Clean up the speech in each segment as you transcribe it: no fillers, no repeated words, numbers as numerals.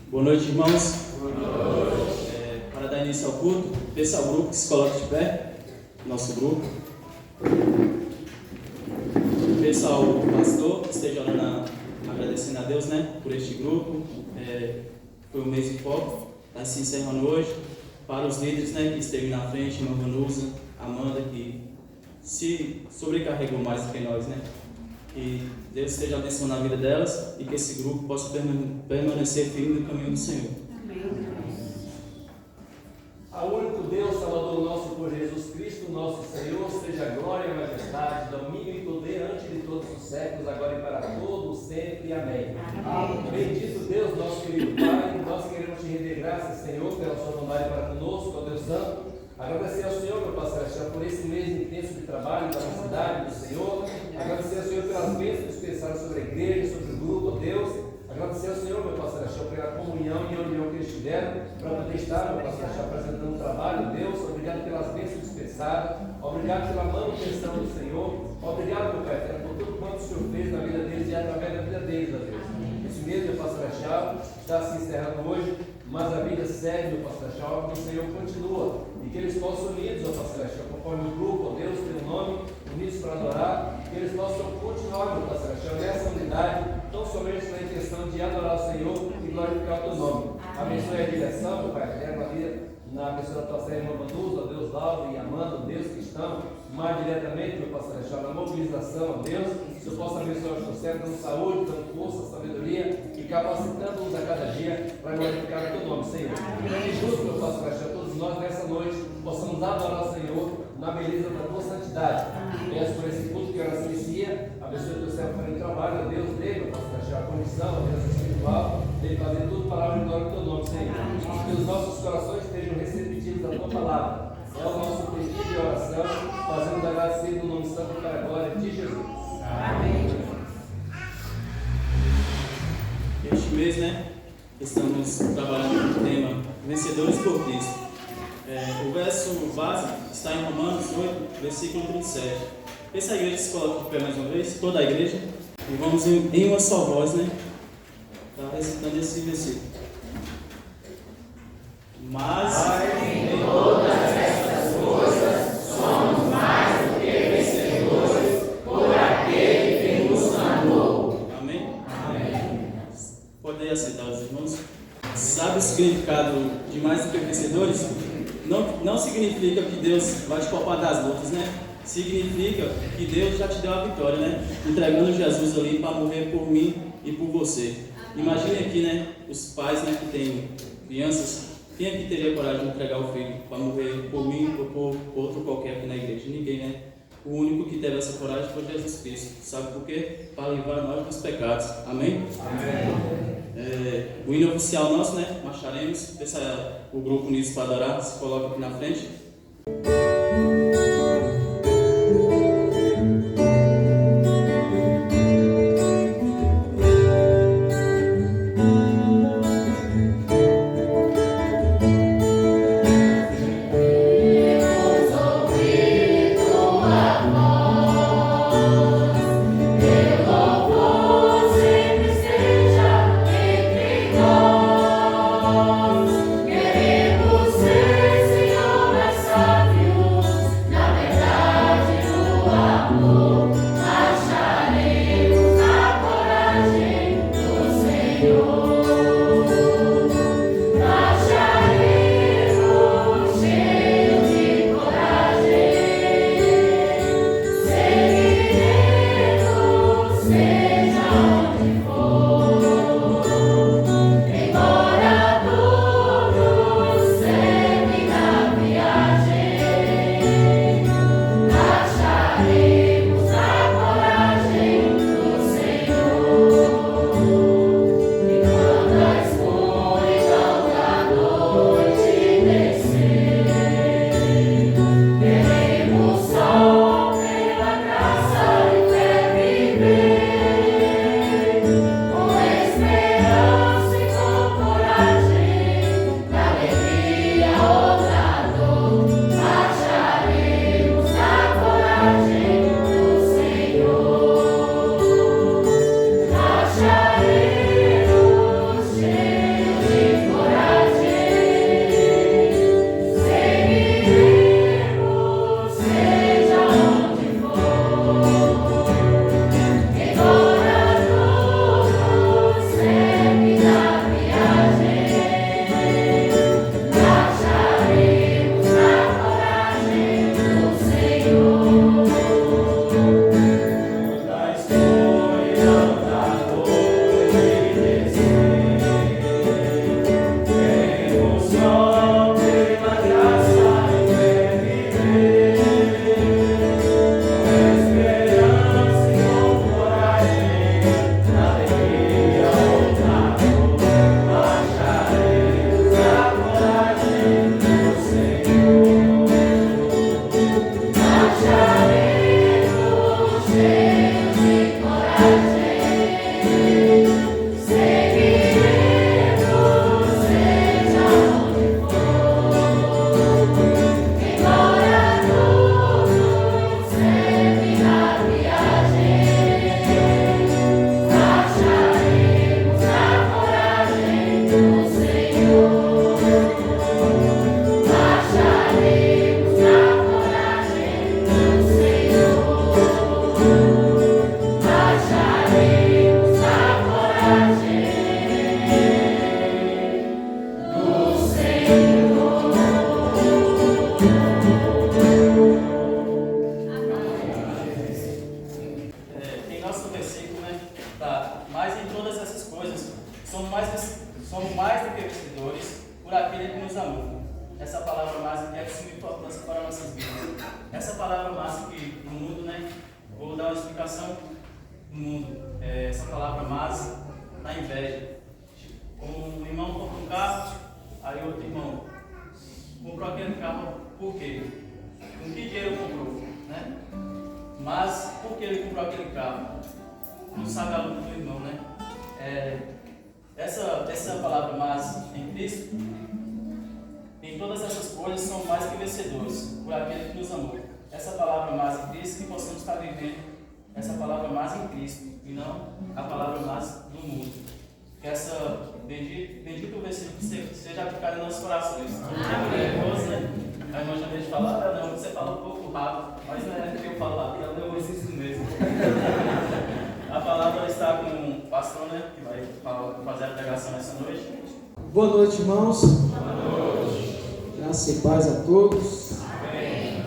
Boa noite, irmãos. Boa noite. Para dar início ao culto, peço ao grupo que se coloque de pé, nosso grupo. Peço ao pastor que esteja orando, agradecendo a Deus, por este grupo. Foi um mês de foco, está se encerrando hoje. Para os líderes, que esteve na frente, irmã Vanusa, Amanda, que se sobrecarregou mais do que nós, Que Deus esteja abençoando a vida delas e que esse grupo possa permanecer firme no caminho do Senhor. Amém. Ao único Deus, Salvador nosso por Jesus Cristo, nosso Senhor, seja glória, majestade, domínio e poder antes de todos os séculos, agora e para todos, sempre. Amém. Amém. Bendito Deus, nosso querido Pai, nós queremos te render graças, Senhor, pela sua bondade para conosco, ó Deus Santo. Agradecer ao Senhor, meu Pai Celestial, por esse mês intenso de trabalho da cidade do Senhor. Agradecer ao Senhor pelas bênçãos dispensadas sobre a igreja, sobre o grupo, ó Deus. Agradecer ao Senhor, meu Pai Celestial, pela comunhão e união que eles tiveram para poder estar, meu Pai Celestial, apresentando o trabalho, Deus. Obrigado pelas bênçãos dispensadas. Obrigado pela manutenção do Senhor. Obrigado, meu Pai, por tudo quanto o Senhor fez na vida deles e através da vida deles, ó Deus. Esse mês, meu Pai Celestial, está se encerrando hoje, mas a vida segue, meu Pai Celestial, que o Senhor continua. E que eles possam unidos, ó Pai Celestial, conforme o grupo, ó Deus, teu nome, unidos para adorar, que eles possam continuar, meu Pai Celestial, nessa unidade, tão somente na intenção de adorar o Senhor e glorificar o teu nome. Abençoe a direção, meu Pai, leva a vida na pessoa da tua série, irmã Vanusa, ó Deus, Laura e Amanda, ó Deus, que estão mais diretamente, meu Pai Celestial, na mobilização, ó Deus, que eu possa abençoar os teus servos, dando saúde, dando força, sabedoria e capacitando-nos a cada dia para glorificar o teu nome, Senhor. E justo, meu Pai Celestial, todos nós nessa noite possamos adorar o Senhor na beleza da tua santidade. Peço por esse culto que ela se inicia, abençoe o teu servo para o trabalho, ó Deus, dele, meu Pai Celestial, a condição, ó Deus, espiritual, dele fazer tudo para a glória do teu nome, Senhor. Que os nossos corações estejam receptivos da tua palavra. É o nosso pedido e oração, fazemos agradecido no nome santo para a glória de Jesus. Amém. Este mês, estamos trabalhando com o tema Vencedores por Cristo. O verso base está em Romanos 8, versículo 37. Essa igreja se coloca de pé mais uma vez, toda a igreja, e vamos em uma só voz, está recitando esse versículo. Mas em todas essas coisas somos mais do que vencedores por aquele que nos amou. Amém? Amém. Podem aceitar os irmãos? Sabe o significado de mais do que vencedores? Não significa que Deus vai te poupar das lutas, Significa que Deus já te deu a vitória, Entregando Jesus ali para morrer por mim e por você. Imagine aqui, os pais, que têm crianças. Quem é que teria coragem de entregar o filho para morrer por mim ou por outro qualquer aqui na igreja? Ninguém, O único que teve essa coragem foi Jesus Cristo. Sabe por quê? Para livrar nós dos pecados. Amém? Amém. O hino oficial nosso, marcharemos. Peça o grupo unidos para adorar. Se coloca aqui na frente. Queremos ser, Senhor, mais sábios. todas essas coisas, somos mais do que vencedores por aquele que nos amou. Essa palavra mais aqui é de suma importância para nossas vidas. Essa palavra mais aqui no mundo, né? Vou dar uma explicação no mundo. Essa palavra mais na inveja. Um irmão comprou um carro, aí outro irmão comprou aquele carro por quê? Com que dinheiro comprou, né? Mas por que ele comprou aquele carro? Não sabe a luta do irmão, né? Essa palavra mais em Cristo, em todas essas coisas são mais que vencedores por aquele que nos amou. Essa palavra mais em Cristo, que possamos estar vivendo essa palavra mais em Cristo e não a palavra mais do mundo. Que essa bendito versículo seja aplicado em nossos corações. Amém. Né? A irmã já deixa falar, não, você fala um pouco rápido, mas não é porque eu falo rápido, é o meu exercício mesmo. A palavra está com o pastor, né, que vai fazer a pregação nessa noite. Boa noite, irmãos. Boa noite. Graça e paz a todos. Amém.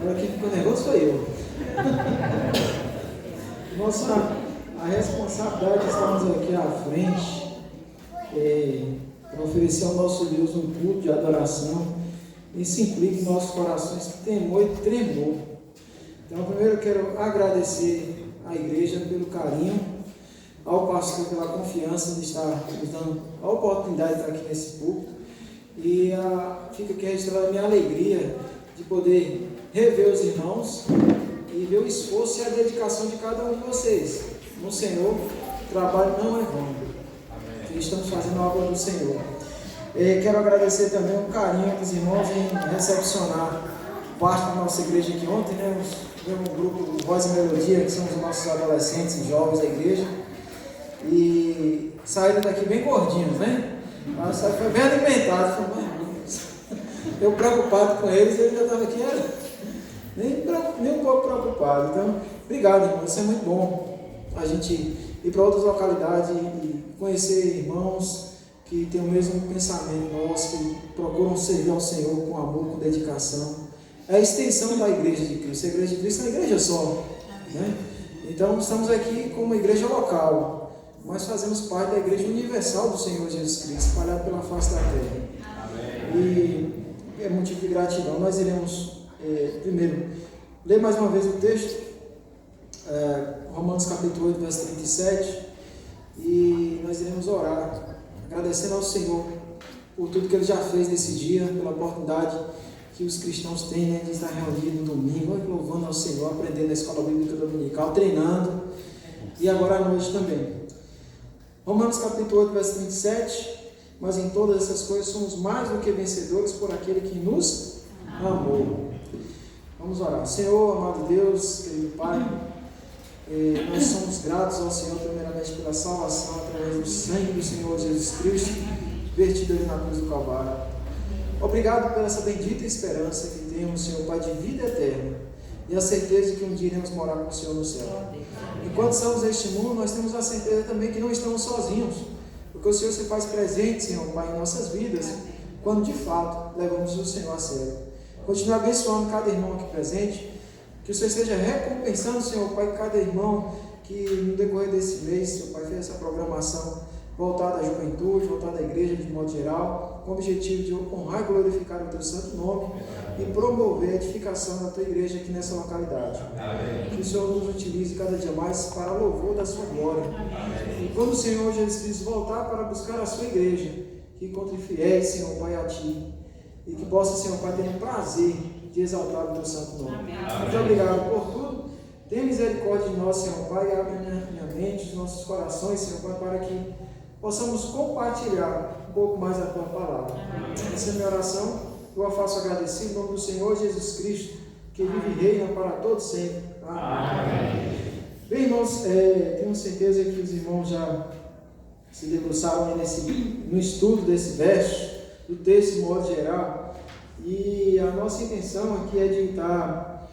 Agora quem ficou nervoso foi eu. Nossa, a responsabilidade de estarmos aqui à frente para oferecer ao nosso Deus um culto de adoração. Isso implica em nossos corações temor e tremor. Então, primeiro eu quero agradecer à igreja pelo carinho, ao pastor pela confiança de estar nos dando a oportunidade de estar aqui nesse púlpito. E fica aqui registrada a minha alegria de poder rever os irmãos e ver o esforço e a dedicação de cada um de vocês. No Senhor, o trabalho não é vão. Estamos fazendo a obra do Senhor. Quero agradecer também o carinho dos irmãos em recepcionar parte da nossa igreja aqui ontem, né? Um grupo Voz e Melodia, que são os nossos adolescentes e jovens da igreja. E saíram daqui bem gordinhos, né? Mas foi bem alimentado. Eu preocupado com eles, ele já estava aqui, nem um pouco preocupado. Então, obrigado, irmão. Isso é muito bom. A gente ir para outras localidades e conhecer irmãos que têm o mesmo pensamento nosso, que procuram servir ao Senhor com amor, com dedicação. É a extensão da igreja de Cristo. A igreja de Cristo é uma igreja só, né? Então, estamos aqui como uma igreja local, mas fazemos parte da igreja universal do Senhor Jesus Cristo, espalhada pela face da terra. Amém. E é motivo de gratidão. Nós iremos, primeiro, ler mais uma vez o texto, Romanos capítulo 8, verso 37, e nós iremos orar, agradecendo ao Senhor por tudo que Ele já fez nesse dia, pela oportunidade que os cristãos têm, né, de estar reunidos no domingo, louvando ao Senhor, aprendendo na escola bíblica dominical, treinando, e agora à noite também. Romanos capítulo 8, verso 37, mas em todas essas coisas somos mais do que vencedores por aquele que nos amou. Vamos orar. Senhor, amado Deus, querido Pai, nós somos gratos ao Senhor primeiramente pela salvação através do sangue do Senhor Jesus Cristo, vertido ali na cruz do Calvário. Obrigado por essa bendita esperança que temos, Senhor Pai, de vida eterna e a certeza de que um dia iremos morar com o Senhor no céu. Enquanto estamos neste mundo, nós temos a certeza também que não estamos sozinhos, porque o Senhor se faz presente, Senhor Pai, em nossas vidas, quando de fato levamos o Senhor a sério. Continue abençoando cada irmão aqui presente, que o Senhor esteja recompensando, Senhor Pai, cada irmão que no decorrer desse mês, Senhor Pai, fez essa programação voltada à juventude, voltada à igreja de modo geral, com o objetivo de honrar e glorificar o Teu santo nome e promover a edificação da Tua igreja aqui nessa localidade. Amém. Que o Senhor nos utilize cada dia mais para louvor da Sua glória. Amém. E quando o Senhor Jesus Cristo voltar para buscar a Sua igreja, que encontre fiéis, Senhor Pai, a Ti, e que possa, Senhor Pai, ter um prazer de exaltar o Teu santo nome. Amém. Muito obrigado por tudo. Tenha misericórdia de nós, Senhor Pai, e abre minha mente, os nossos corações, Senhor Pai, para que possamos compartilhar um pouco mais a Tua palavra. Essa é a minha oração, eu a faço agradecido em nome do Senhor Jesus Cristo, que vive e reina para todos sempre. Amém. Bem, irmãos, tenho certeza que os irmãos já se debruçaram no estudo desse verso, do texto de modo geral, e a nossa intenção aqui é de estar,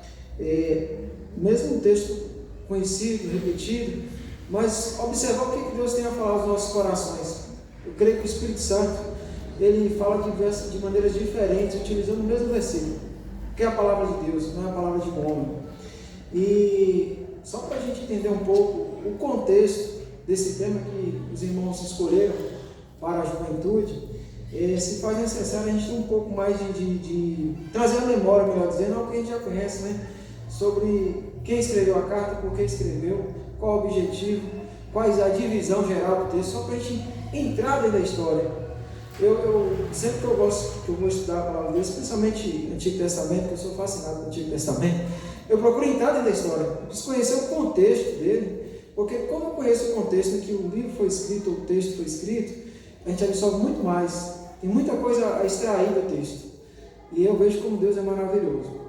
mesmo um texto conhecido, repetido, mas observar o que Deus tem a falar aos nossos corações. Eu creio que o Espírito Santo, ele fala de maneiras diferentes, utilizando o mesmo versículo, que é a palavra de Deus, não é a palavra de um homem. E só para a gente entender um pouco o contexto desse tema, que os irmãos escolheram para a juventude, se faz necessário a gente ter um pouco mais de trazer a memória, melhor dizendo, algo que a gente já conhece, né? Sobre quem escreveu a carta, por que escreveu, qual o objetivo, quais a divisão geral do texto, só para a gente entrar dentro da história. Sempre que eu vou estudar a palavra de Deus, principalmente Antigo Testamento, que eu sou fascinado com o Antigo Testamento, eu procuro entrar dentro da história, eu preciso conhecer o contexto dele, porque como eu conheço o contexto em que o livro foi escrito, o texto foi escrito, a gente absorve muito mais, tem muita coisa a extrair do texto, e eu vejo como Deus é maravilhoso.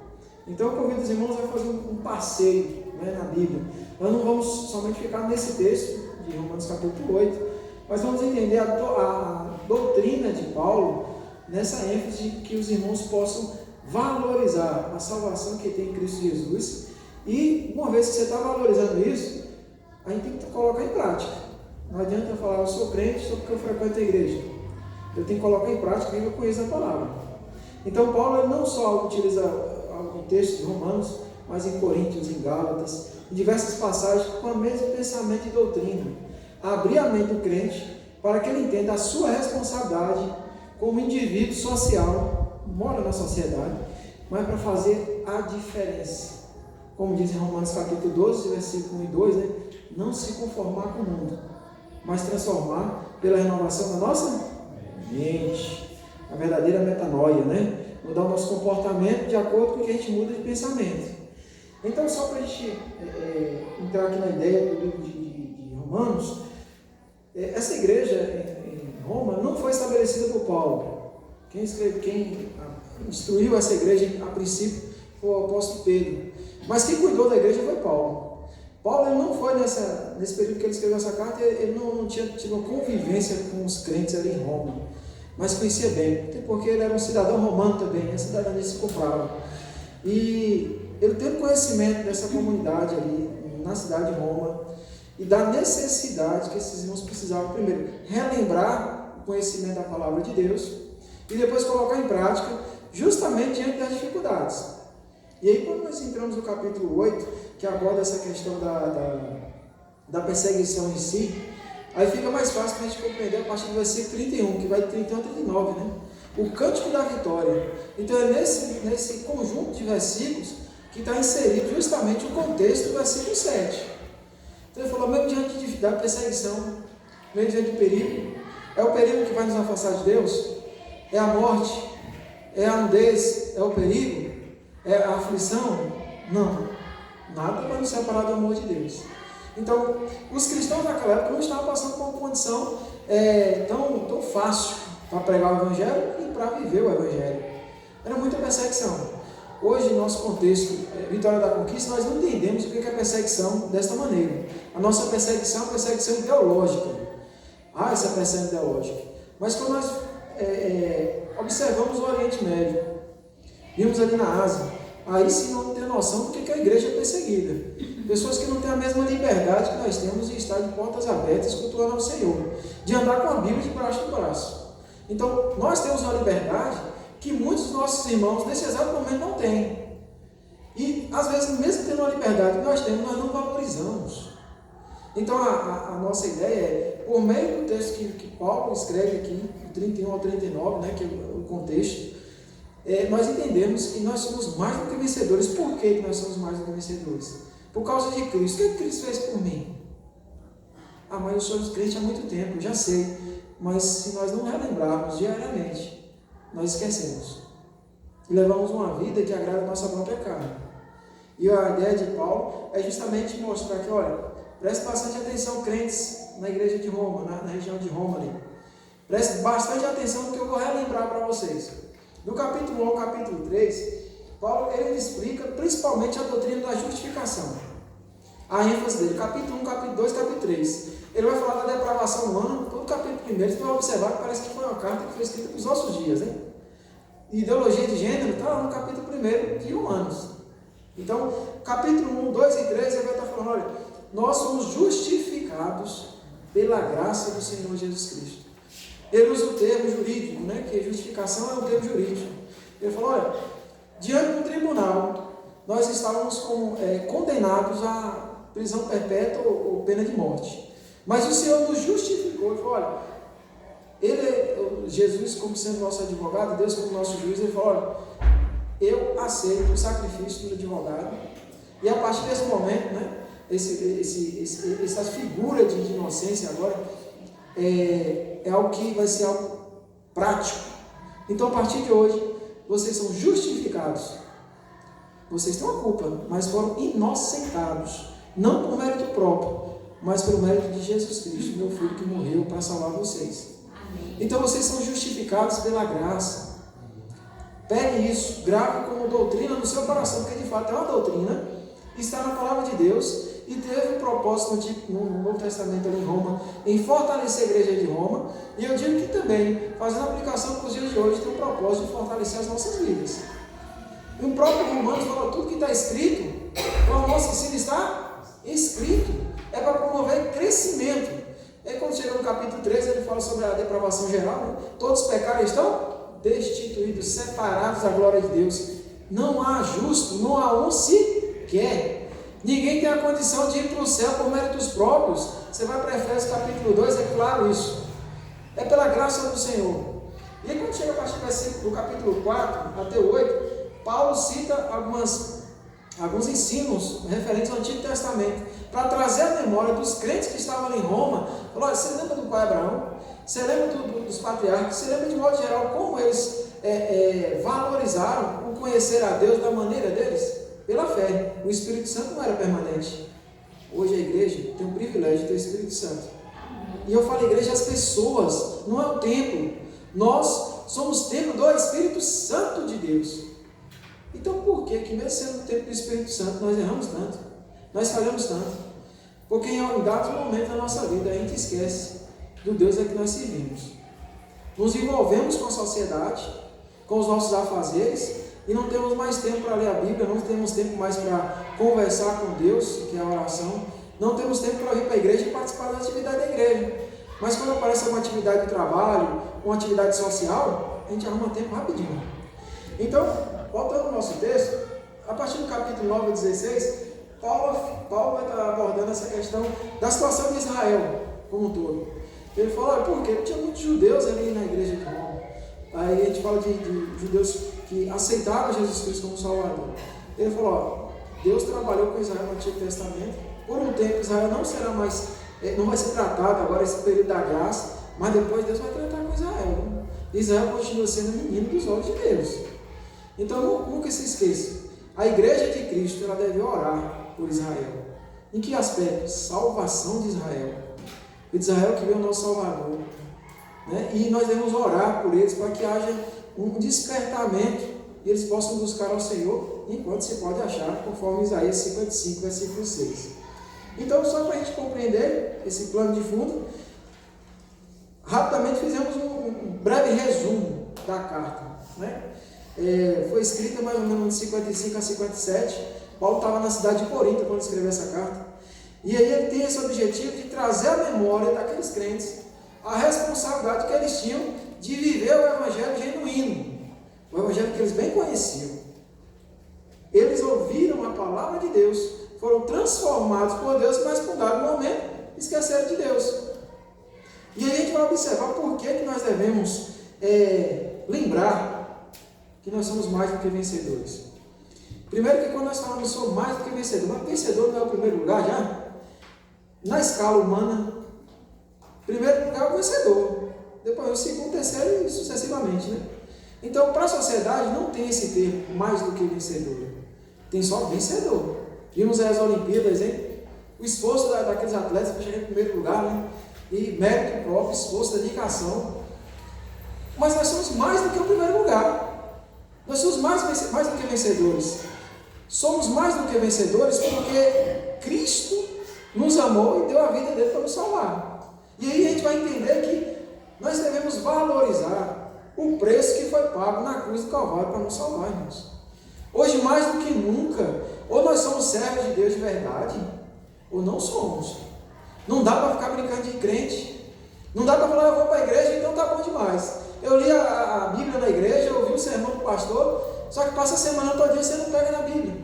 Então eu convido os irmãos a fazer um passeio, né, na Bíblia. Nós não vamos somente ficar nesse texto de Romanos capítulo 8, mas vamos entender a doutrina de Paulo nessa ênfase de que os irmãos possam valorizar a salvação que tem em Cristo Jesus, e uma vez que você está valorizando isso, a gente tem que colocar em prática. Não adianta falar, eu sou crente só porque eu frequento a igreja. Eu tenho que colocar em prática e eu conheço a palavra. Então Paulo ele não só utiliza o texto de Romanos, mas em Coríntios, em Gálatas, em diversas passagens com o mesmo pensamento e doutrina. Abrir a mente do crente para que ele entenda a sua responsabilidade como indivíduo social, mora na sociedade, mas para fazer a diferença. Como diz em Romanos capítulo 12, versículo 1 e 2, né? Não se conformar com o mundo, mas transformar pela renovação da nossa mente. A verdadeira metanoia, né? Mudar o nosso comportamento de acordo com o que a gente muda de pensamento. Então, só para a gente entrar aqui na ideia do livro de Romanos, essa igreja em Roma não foi estabelecida por Paulo. Quem instruiu essa igreja a princípio foi o apóstolo Pedro. Mas quem cuidou da igreja foi Paulo. Paulo ele não foi nesse período que ele escreveu essa carta, ele não tinha tido uma convivência com os crentes ali em Roma, mas conhecia bem, até porque ele era um cidadão romano também, a cidadania se comprava. E ele teve conhecimento dessa comunidade ali, na cidade de Roma, e da necessidade que esses irmãos precisavam, primeiro, relembrar o conhecimento da palavra de Deus, e depois colocar em prática, justamente diante das dificuldades. E aí, quando nós entramos no capítulo 8, que aborda essa questão da perseguição em si, aí fica mais fácil para a gente compreender a partir do versículo 31, que vai de 31 a 39, né? O cântico da vitória. Então é nesse conjunto de versículos que está inserido justamente o contexto do versículo 7. Então ele falou, mesmo diante da perseguição, mesmo diante do perigo, é o perigo que vai nos afastar de Deus? É a morte? É a nudez? É o perigo? É a aflição? Não. Nada vai nos separar do amor de Deus. Então, os cristãos naquela época não estavam passando por uma condição tão fácil para pregar o Evangelho e para viver o Evangelho. Era muita perseguição. Hoje, em nosso contexto, Vitória da Conquista, nós não entendemos o que é perseguição desta maneira. A nossa perseguição é uma perseguição ideológica. Essa perseguição ideológica. Mas quando nós observamos o Oriente Médio, vimos ali na Ásia, aí sim não tem noção do que a igreja é perseguida. Pessoas que não têm a mesma liberdade que nós temos de estar de portas abertas cultuando ao Senhor, de andar com a Bíblia debaixo do braço. Então, nós temos uma liberdade que muitos dos nossos irmãos nesse exato momento não têm. E, às vezes, mesmo tendo uma liberdade que nós temos, nós não valorizamos. Então, a nossa ideia é, por meio do texto que Paulo escreve aqui, do 31 ao 39, né, que é o contexto, nós entendemos que nós somos mais do que vencedores. Por que nós somos mais do que vencedores? Por causa de Cristo. O que Cristo fez por mim? Mas eu sou crente há muito tempo, já sei. Mas se nós não relembrarmos diariamente, nós esquecemos. E levamos uma vida que agrada a nossa própria carne. E a ideia de Paulo é justamente mostrar que, olha, preste bastante atenção, crentes na igreja de Roma, na região de Roma ali. Preste bastante atenção no que eu vou relembrar para vocês. Do capítulo 1 ao capítulo 3, Paulo ele explica principalmente a doutrina da justificação. A ênfase dele, capítulo 1, capítulo 2, capítulo 3. Ele vai falar da depravação humana, todo o capítulo 1, você vai observar que parece que foi uma carta que foi escrita para os nossos dias, hein? Ideologia de gênero está lá no capítulo 1 de Romanos. Então, capítulo 1, 2 e 3, ele vai estar falando, olha, nós somos justificados pela graça do Senhor Jesus Cristo. Ele usa o termo jurídico, né? Que justificação é um termo jurídico. Ele falou, olha, diante do tribunal, nós estávamos condenados à prisão perpétua ou pena de morte. Mas o Senhor nos justificou. Ele falou, olha, Jesus como sendo nosso advogado, Deus como nosso juiz, ele falou, olha, eu aceito o sacrifício do advogado. E a partir desse momento, né, essa figura de inocência agora é algo que vai ser algo prático. Então, a partir de hoje, vocês são justificados. Vocês têm uma culpa, mas foram inocentados. Não por mérito próprio, mas pelo mérito de Jesus Cristo, meu Filho, que morreu para salvar vocês. Então, vocês são justificados pela graça. Pegue isso, grave como doutrina no seu coração, porque de fato é uma doutrina, está na palavra de Deus e teve um propósito no Novo Testamento ali em Roma, em fortalecer a igreja de Roma, e eu digo que também, fazendo aplicação para os dias de hoje, tem um propósito de fortalecer as nossas vidas. E o próprio Romanos fala tudo que está escrito, o nosso ensino está escrito, é para promover crescimento. E quando chega no capítulo 13, ele fala sobre a depravação geral, né? Todos os pecados estão destituídos, separados da glória de Deus. Não há justo, não há um sequer. Ninguém tem a condição de ir para o céu por méritos próprios. Você vai para Efésios capítulo 2, é claro isso. É pela graça do Senhor. E aí quando chega a partir do capítulo 4 até o 8, Paulo cita alguns ensinos referentes ao Antigo Testamento, para trazer a memória dos crentes que estavam ali em Roma. Falou, olha, você lembra do pai Abraão? Você lembra dos patriarcas? Você lembra de modo geral como eles valorizaram o conhecer a Deus da maneira deles? Pela fé. O Espírito Santo não era permanente. Hoje a igreja tem o privilégio de ter o Espírito Santo. E eu falo igreja, as pessoas, não é o templo. Nós somos templo do Espírito Santo de Deus. Então por que mesmo sendo o templo do Espírito Santo, nós erramos tanto? Nós falhamos tanto? Porque em dados momentos da nossa vida a gente esquece do Deus a que nós servimos. Nos envolvemos com a sociedade, com os nossos afazeres, e não temos mais tempo para ler a Bíblia, não temos tempo mais para conversar com Deus, que é a oração, não temos tempo para vir para a igreja e participar da atividade da igreja. Mas quando aparece uma atividade de trabalho, uma atividade social, a gente arruma tempo rapidinho. Então, voltando ao nosso texto, a partir do capítulo 9 a 16, Paulo vai estar abordando essa questão da situação de Israel como um todo. Ele fala, por quê? Tinha muitos judeus ali na igreja de Roma. Aí a gente fala de judeus que aceitaram Jesus Cristo como Salvador. Ele falou, ó, Deus trabalhou com Israel no Antigo Testamento. Por um tempo Israel não vai ser tratado agora esse período da graça, mas depois Deus vai tratar com Israel. Israel continua sendo menino dos olhos de Deus. Então nunca se esqueça, a igreja de Cristo ela deve orar por Israel. Em que aspecto? Salvação de Israel. E de Israel que veio o nosso Salvador. Né? E nós devemos orar por eles para que haja um despertamento e eles possam buscar ao Senhor enquanto se pode achar, conforme Isaías 55, versículo 6. Então, só para a gente compreender esse plano de fundo, rapidamente fizemos um breve resumo da carta. Né? Foi escrita mais ou menos de 55 a 57. Paulo estava na cidade de Corinto quando escreveu essa carta. E aí ele tem esse objetivo de trazer à memória daqueles crentes a responsabilidade que eles tinham de viver o evangelho genuíno, o evangelho que eles bem conheciam. Eles ouviram a palavra de Deus, foram transformados por Deus, mas por dado momento esqueceram de Deus. E aí a gente vai observar por que nós devemos lembrar que nós somos mais do que vencedores. Primeiro que quando nós falamos somos mais do que vencedor, mas vencedor não é o primeiro lugar já? Na escala humana, primeiro lugar é o vencedor, depois o segundo, terceiro e sucessivamente, né? Então, para a sociedade não tem esse termo mais do que vencedor, tem só vencedor. Vimos aí as Olimpíadas, hein? O esforço daqueles atletas para chegar em primeiro lugar, né? E mérito próprio, esforço, dedicação. Mas nós somos mais do que o primeiro lugar, nós somos mais do que vencedores. Somos mais do que vencedores porque Cristo nos amou e deu a vida dele para nos salvar. E aí a gente vai entender que nós devemos valorizar o preço que foi pago na cruz do Calvário para nos salvar, irmãos. Hoje, mais do que nunca, ou nós somos servos de Deus de verdade, ou não somos. Não dá para ficar brincando de crente. Não dá para falar, eu vou para a igreja, então tá bom demais. Eu li a Bíblia na igreja, eu ouvi o sermão do pastor, só que passa a semana todo dia você não pega na Bíblia.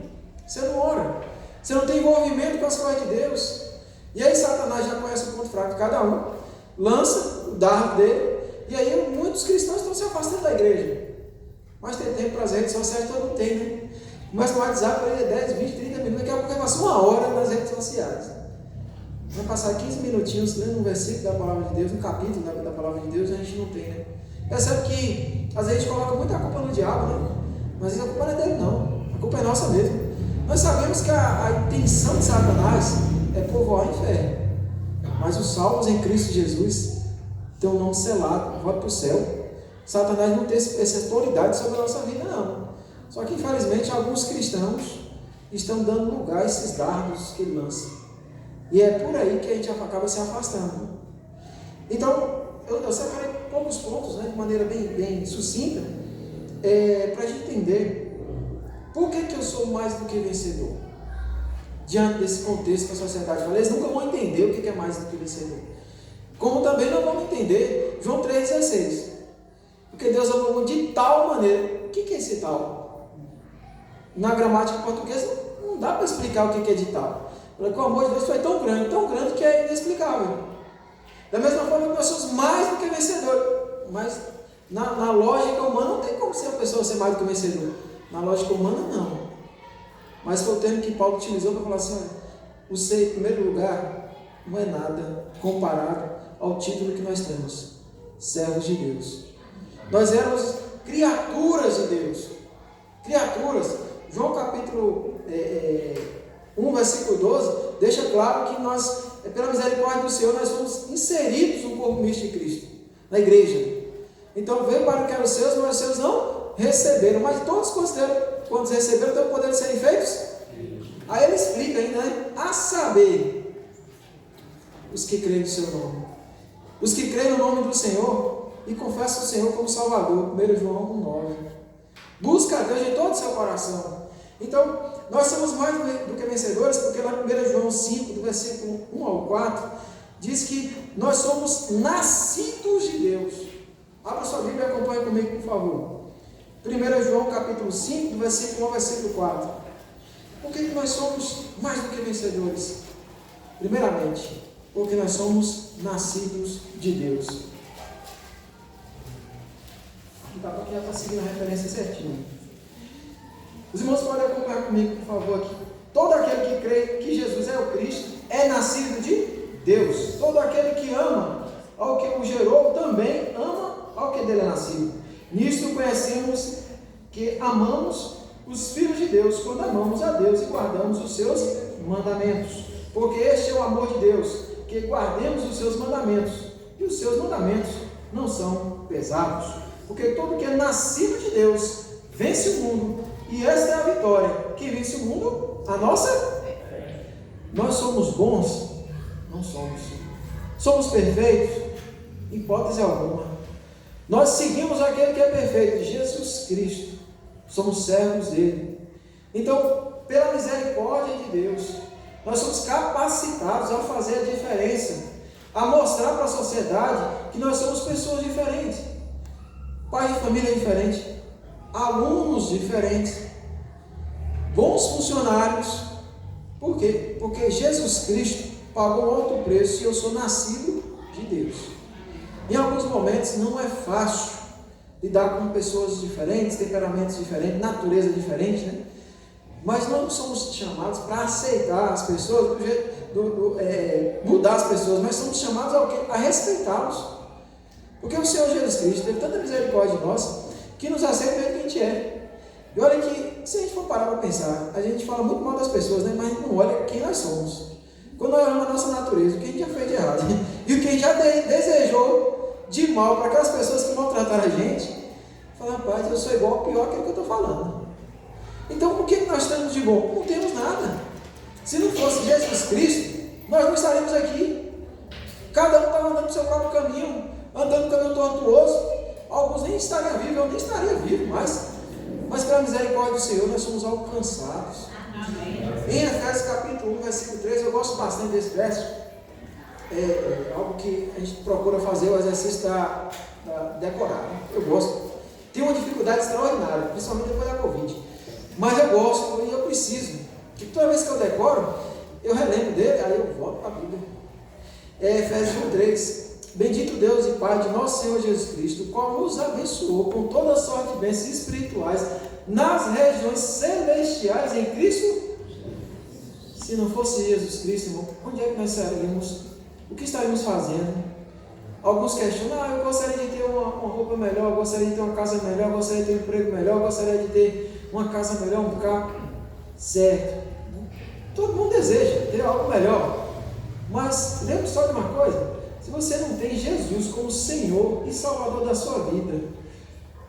Você não ora. Você não tem envolvimento com as coisas de Deus. E aí Satanás já conhece conhece o ponto fraco de cada um, lança o dardo dele, e aí muitos cristãos estão se afastando da igreja. Mas tem tempo para as redes sociais, todo mundo tem, né? Começa no WhatsApp, para ele é 10, 20, 30 minutos, daqui a pouco passa uma hora nas redes sociais. Vai passar 15 minutinhos lendo um versículo da palavra de Deus, um capítulo da palavra de Deus, a gente não tem, né? Percebe que às vezes a gente coloca muita culpa no diabo, né? Mas a culpa não é dele, não. A culpa é nossa mesmo. Nós sabemos que a intenção de Satanás é povoar o inferno. Mas os salvos em Cristo Jesus têm um nome selado, voto para o céu. Satanás não tem essa autoridade sobre a nossa vida, não. Só que, infelizmente, alguns cristãos estão dando lugar a esses dardos que ele lança. E é por aí que a gente acaba se afastando. Então, eu separei poucos pontos, né, de maneira bem sucinta, para a gente entender por que eu sou mais do que vencedor. Diante desse contexto que a sociedade fala, eles nunca vão entender o que é mais do que vencedor. Como também não vão entender João 3,16. Porque Deus amou o mundo de tal maneira. O que é esse tal? Na gramática portuguesa não dá para explicar o que é de tal. Porque o amor de Deus foi tão grande que é inexplicável. Da mesma forma que nós somos mais do que vencedores. Mas na lógica humana não tem como ser a pessoa ser mais do que vencedor. Na lógica humana não. Mas foi o termo que Paulo utilizou para falar assim: olha, o ser em primeiro lugar não é nada comparado ao título que nós temos, servos de Deus. Nós éramos criaturas de Deus. Criaturas. João capítulo 1, versículo 12, deixa claro que nós, pela misericórdia do Senhor, nós fomos inseridos no corpo místico de Cristo, na igreja. Então veio para o que eram os seus, mas os seus não receberam. Mas todos quando receberam, têm o poder de serem feitos. Aí ele explica ainda, né? A saber, os que creem no seu nome. Os que creem no nome do Senhor e confessam o Senhor como Salvador. 1 João 1,9. Busca a Deus de todo o seu coração. Então, nós somos mais do que vencedores, porque lá em 1 João 5, do versículo 1 ao 4, diz que nós somos nascidos de Deus. Abra sua Bíblia e acompanhe comigo, por favor. 1 João capítulo 5, do versículo 1 ao versículo 4. Por que nós somos mais do que vencedores? Primeiramente, porque nós somos nascidos de Deus. Aqui já está seguindo a referência certinho. Os irmãos podem acompanhar comigo, por favor, aqui. Todo aquele que crê que Jesus é o Cristo é nascido de Deus. Todo aquele que ama ao que o gerou também ama ao que dele é nascido. Nisto conhecemos que amamos os filhos de Deus quando amamos a Deus e guardamos os seus mandamentos. Porque este é o amor de Deus, que guardemos os seus mandamentos. E os seus mandamentos não são pesados. Porque todo que é nascido de Deus vence o mundo. E esta é a vitória que vence o mundo, a nossa. Nós somos bons? Não somos. Somos perfeitos? Hipótese alguma. Nós seguimos aquele que é perfeito, Jesus Cristo. Somos servos dele. Então, pela misericórdia de Deus, nós somos capacitados a fazer a diferença, a mostrar para a sociedade que nós somos pessoas diferentes, pais de família diferentes, alunos diferentes, bons funcionários. Por quê? Porque Jesus Cristo pagou um alto preço e eu sou nascido de Deus. Em alguns momentos não é fácil lidar com pessoas diferentes, temperamentos diferentes, natureza diferente, né? Mas nós não somos chamados para aceitar as pessoas, mudar as pessoas, mas somos chamados a respeitá-los. Porque o Senhor Jesus Cristo teve tanta misericórdia de nós, que nos aceita do jeito que a gente é. E olha que, se a gente for parar para pensar, a gente fala muito mal das pessoas, né? Mas não olha quem nós somos. Quando nós olhamos a nossa natureza, o que a gente já fez de errado, e o que a gente já desejou de mal para aquelas pessoas que maltrataram a gente, fala, rapaz, eu sou igual ao pior que eu estou falando. Então, o que nós temos de bom? Não temos nada. Se não fosse Jesus Cristo, nós não estaríamos aqui. Cada um estava andando no seu próprio caminho, andando no caminho tortuoso. Alguns nem estariam vivos, eu nem estaria vivo mais. Mas pela misericórdia do Senhor, nós somos alcançados. Em Efésios capítulo 1, versículo 3, eu gosto bastante desse verso. É algo que a gente procura fazer o exercício da decorar, né? Eu gosto. Tenho uma dificuldade extraordinária, principalmente depois da Covid. Mas eu gosto e eu preciso. Que toda vez que eu decoro, eu relembro dele, aí eu volto para a Bíblia. É Efésios 1:3. Bendito Deus e Pai de nosso Senhor Jesus Cristo, o qual nos abençoou com toda sorte de bênçãos espirituais nas regiões celestiais em Cristo. Se não fosse Jesus Cristo, irmão, onde é que nós estaríamos? O que estaríamos fazendo? Alguns questionam, eu gostaria de ter uma roupa melhor, eu gostaria de ter uma casa melhor, eu gostaria de ter um emprego melhor, eu gostaria de ter uma casa melhor, um carro. Certo. Todo mundo deseja ter algo melhor. Mas lembre só de uma coisa: se você não tem Jesus como Senhor e Salvador da sua vida,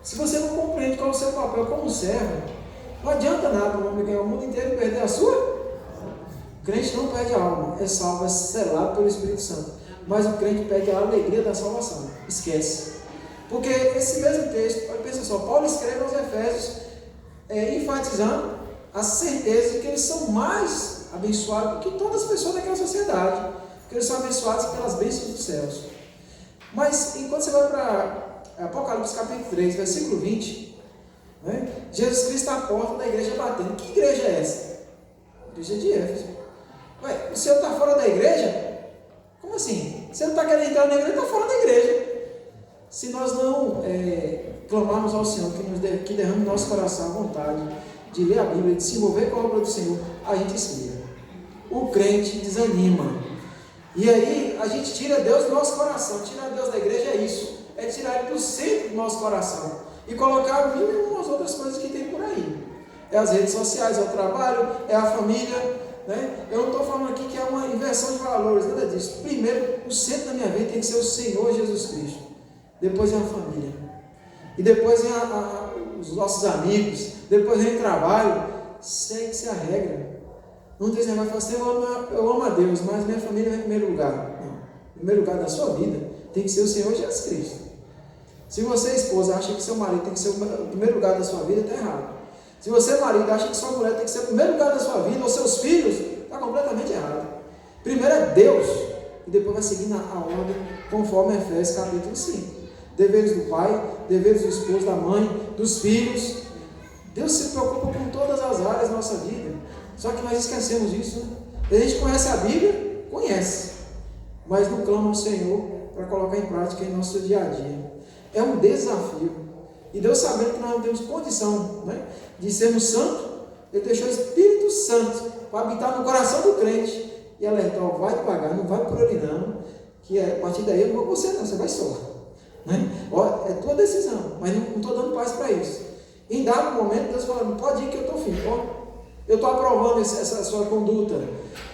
se você não compreende qual é o seu papel como servo, não adianta nada o homem ganhar o mundo inteiro e perder a sua. O crente não perde a alma, é salvo, é selado pelo Espírito Santo. Mas o crente perde a alegria da salvação. Esquece. Porque esse mesmo texto, pensa só, Paulo escreve aos Efésios, enfatizando a certeza de que eles são mais abençoados do que todas as pessoas daquela sociedade, que eles são abençoados pelas bênçãos dos céus. Mas enquanto você vai para Apocalipse capítulo 3, versículo 20, né, Jesus Cristo está à porta da igreja batendo. Que igreja é essa? Igreja de Éfeso. Ué, o senhor está fora da igreja? Como assim? Você não está querendo entrar na igreja, está fora da igreja. Se nós não clamarmos ao Senhor que derrame no nosso coração a vontade de ler a Bíblia, de se envolver com a obra do Senhor, a gente esfria. O crente desanima. E aí a gente tira Deus do nosso coração. Tirar Deus da igreja é isso. É tirar Ele do centro do nosso coração e colocar mil e umas outras coisas que tem por aí. É as redes sociais, é o trabalho, é a família. Né? Eu não estou falando aqui que é uma inversão de valores, nada disso. Primeiro, o centro da minha vida tem que ser o Senhor Jesus Cristo. Depois vem a família. E depois vem os nossos amigos. Depois vem o trabalho. Segue-se a regra. Não tem esse negócio de falar assim, eu amo a Deus, mas minha família vem em primeiro lugar. Não. Em primeiro lugar da sua vida tem que ser o Senhor Jesus Cristo. Se você, esposa, acha que seu marido tem que ser o primeiro lugar da sua vida, está errado. Se você, marido, acha que sua mulher tem que ser o primeiro lugar da sua vida, ou seus filhos, está completamente errado. Primeiro é Deus, e depois vai seguindo a ordem, conforme Efésios capítulo 5. Deveres do pai, deveres do esposo, da mãe, dos filhos. Deus se preocupa com todas as áreas da nossa vida. Só que nós esquecemos isso, né? A gente conhece a Bíblia, conhece, mas não clama ao Senhor para colocar em prática em nosso dia a dia. É um desafio. E Deus, sabendo que nós não temos condição, né, de sermos santos, Ele deixou o Espírito Santo para habitar no coração do crente e alertar: vai devagar, não vai por ali não, que a partir daí eu não vou com você não, você vai só. Né? Ó, é tua decisão, mas não estou dando paz para isso. Em dado momento, Deus falando: pode ir que eu estou firme. Eu estou aprovando essa sua conduta.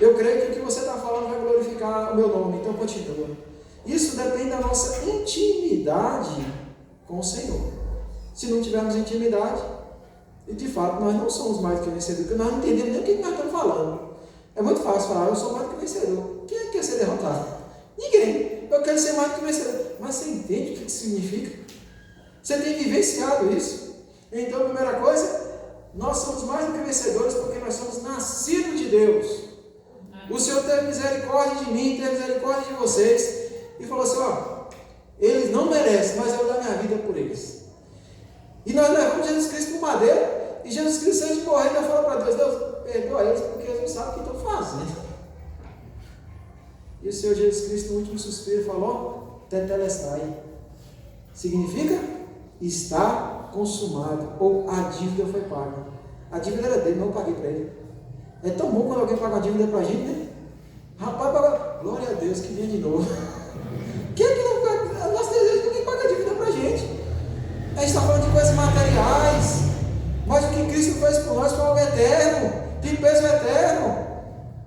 Eu creio que o que você está falando vai glorificar o meu nome, então continua. Isso depende da nossa intimidade com o Senhor. Se não tivermos intimidade, e de fato nós não somos mais do que vencedores, porque nós não entendemos nem o que nós estamos falando. É muito fácil falar: eu sou mais do que vencedor. Quem é que quer ser derrotado? Ninguém. Eu quero ser mais do que vencedor. Mas você entende o que isso significa? Você tem vivenciado isso? Então, a primeira coisa, nós somos mais do que vencedores porque nós somos nascidos de Deus. O Senhor teve misericórdia de mim, teve misericórdia de vocês, e falou assim: eles não merecem, mas eu vou dar minha vida por eles. E nós levamos Jesus Cristo para o madeiro, e Jesus Cristo, antes de morrer, ainda falou para Deus: Deus, perdoa eles porque eles não sabem o que estão fazendo. E o Senhor Jesus Cristo, no último suspiro, falou: tetelestai. Significa: está consumado, ou a dívida foi paga. A dívida era dele, não eu paguei para ele. É tão bom quando alguém paga a dívida para a gente, né? Rapaz, paga, glória a Deus, que vinha de novo. Quem é que não paga? Nosso desejo é que ninguém paga a dívida para a gente. A gente está falando de coisas materiais, mas o que Cristo fez por nós foi algo eterno, de peso eterno.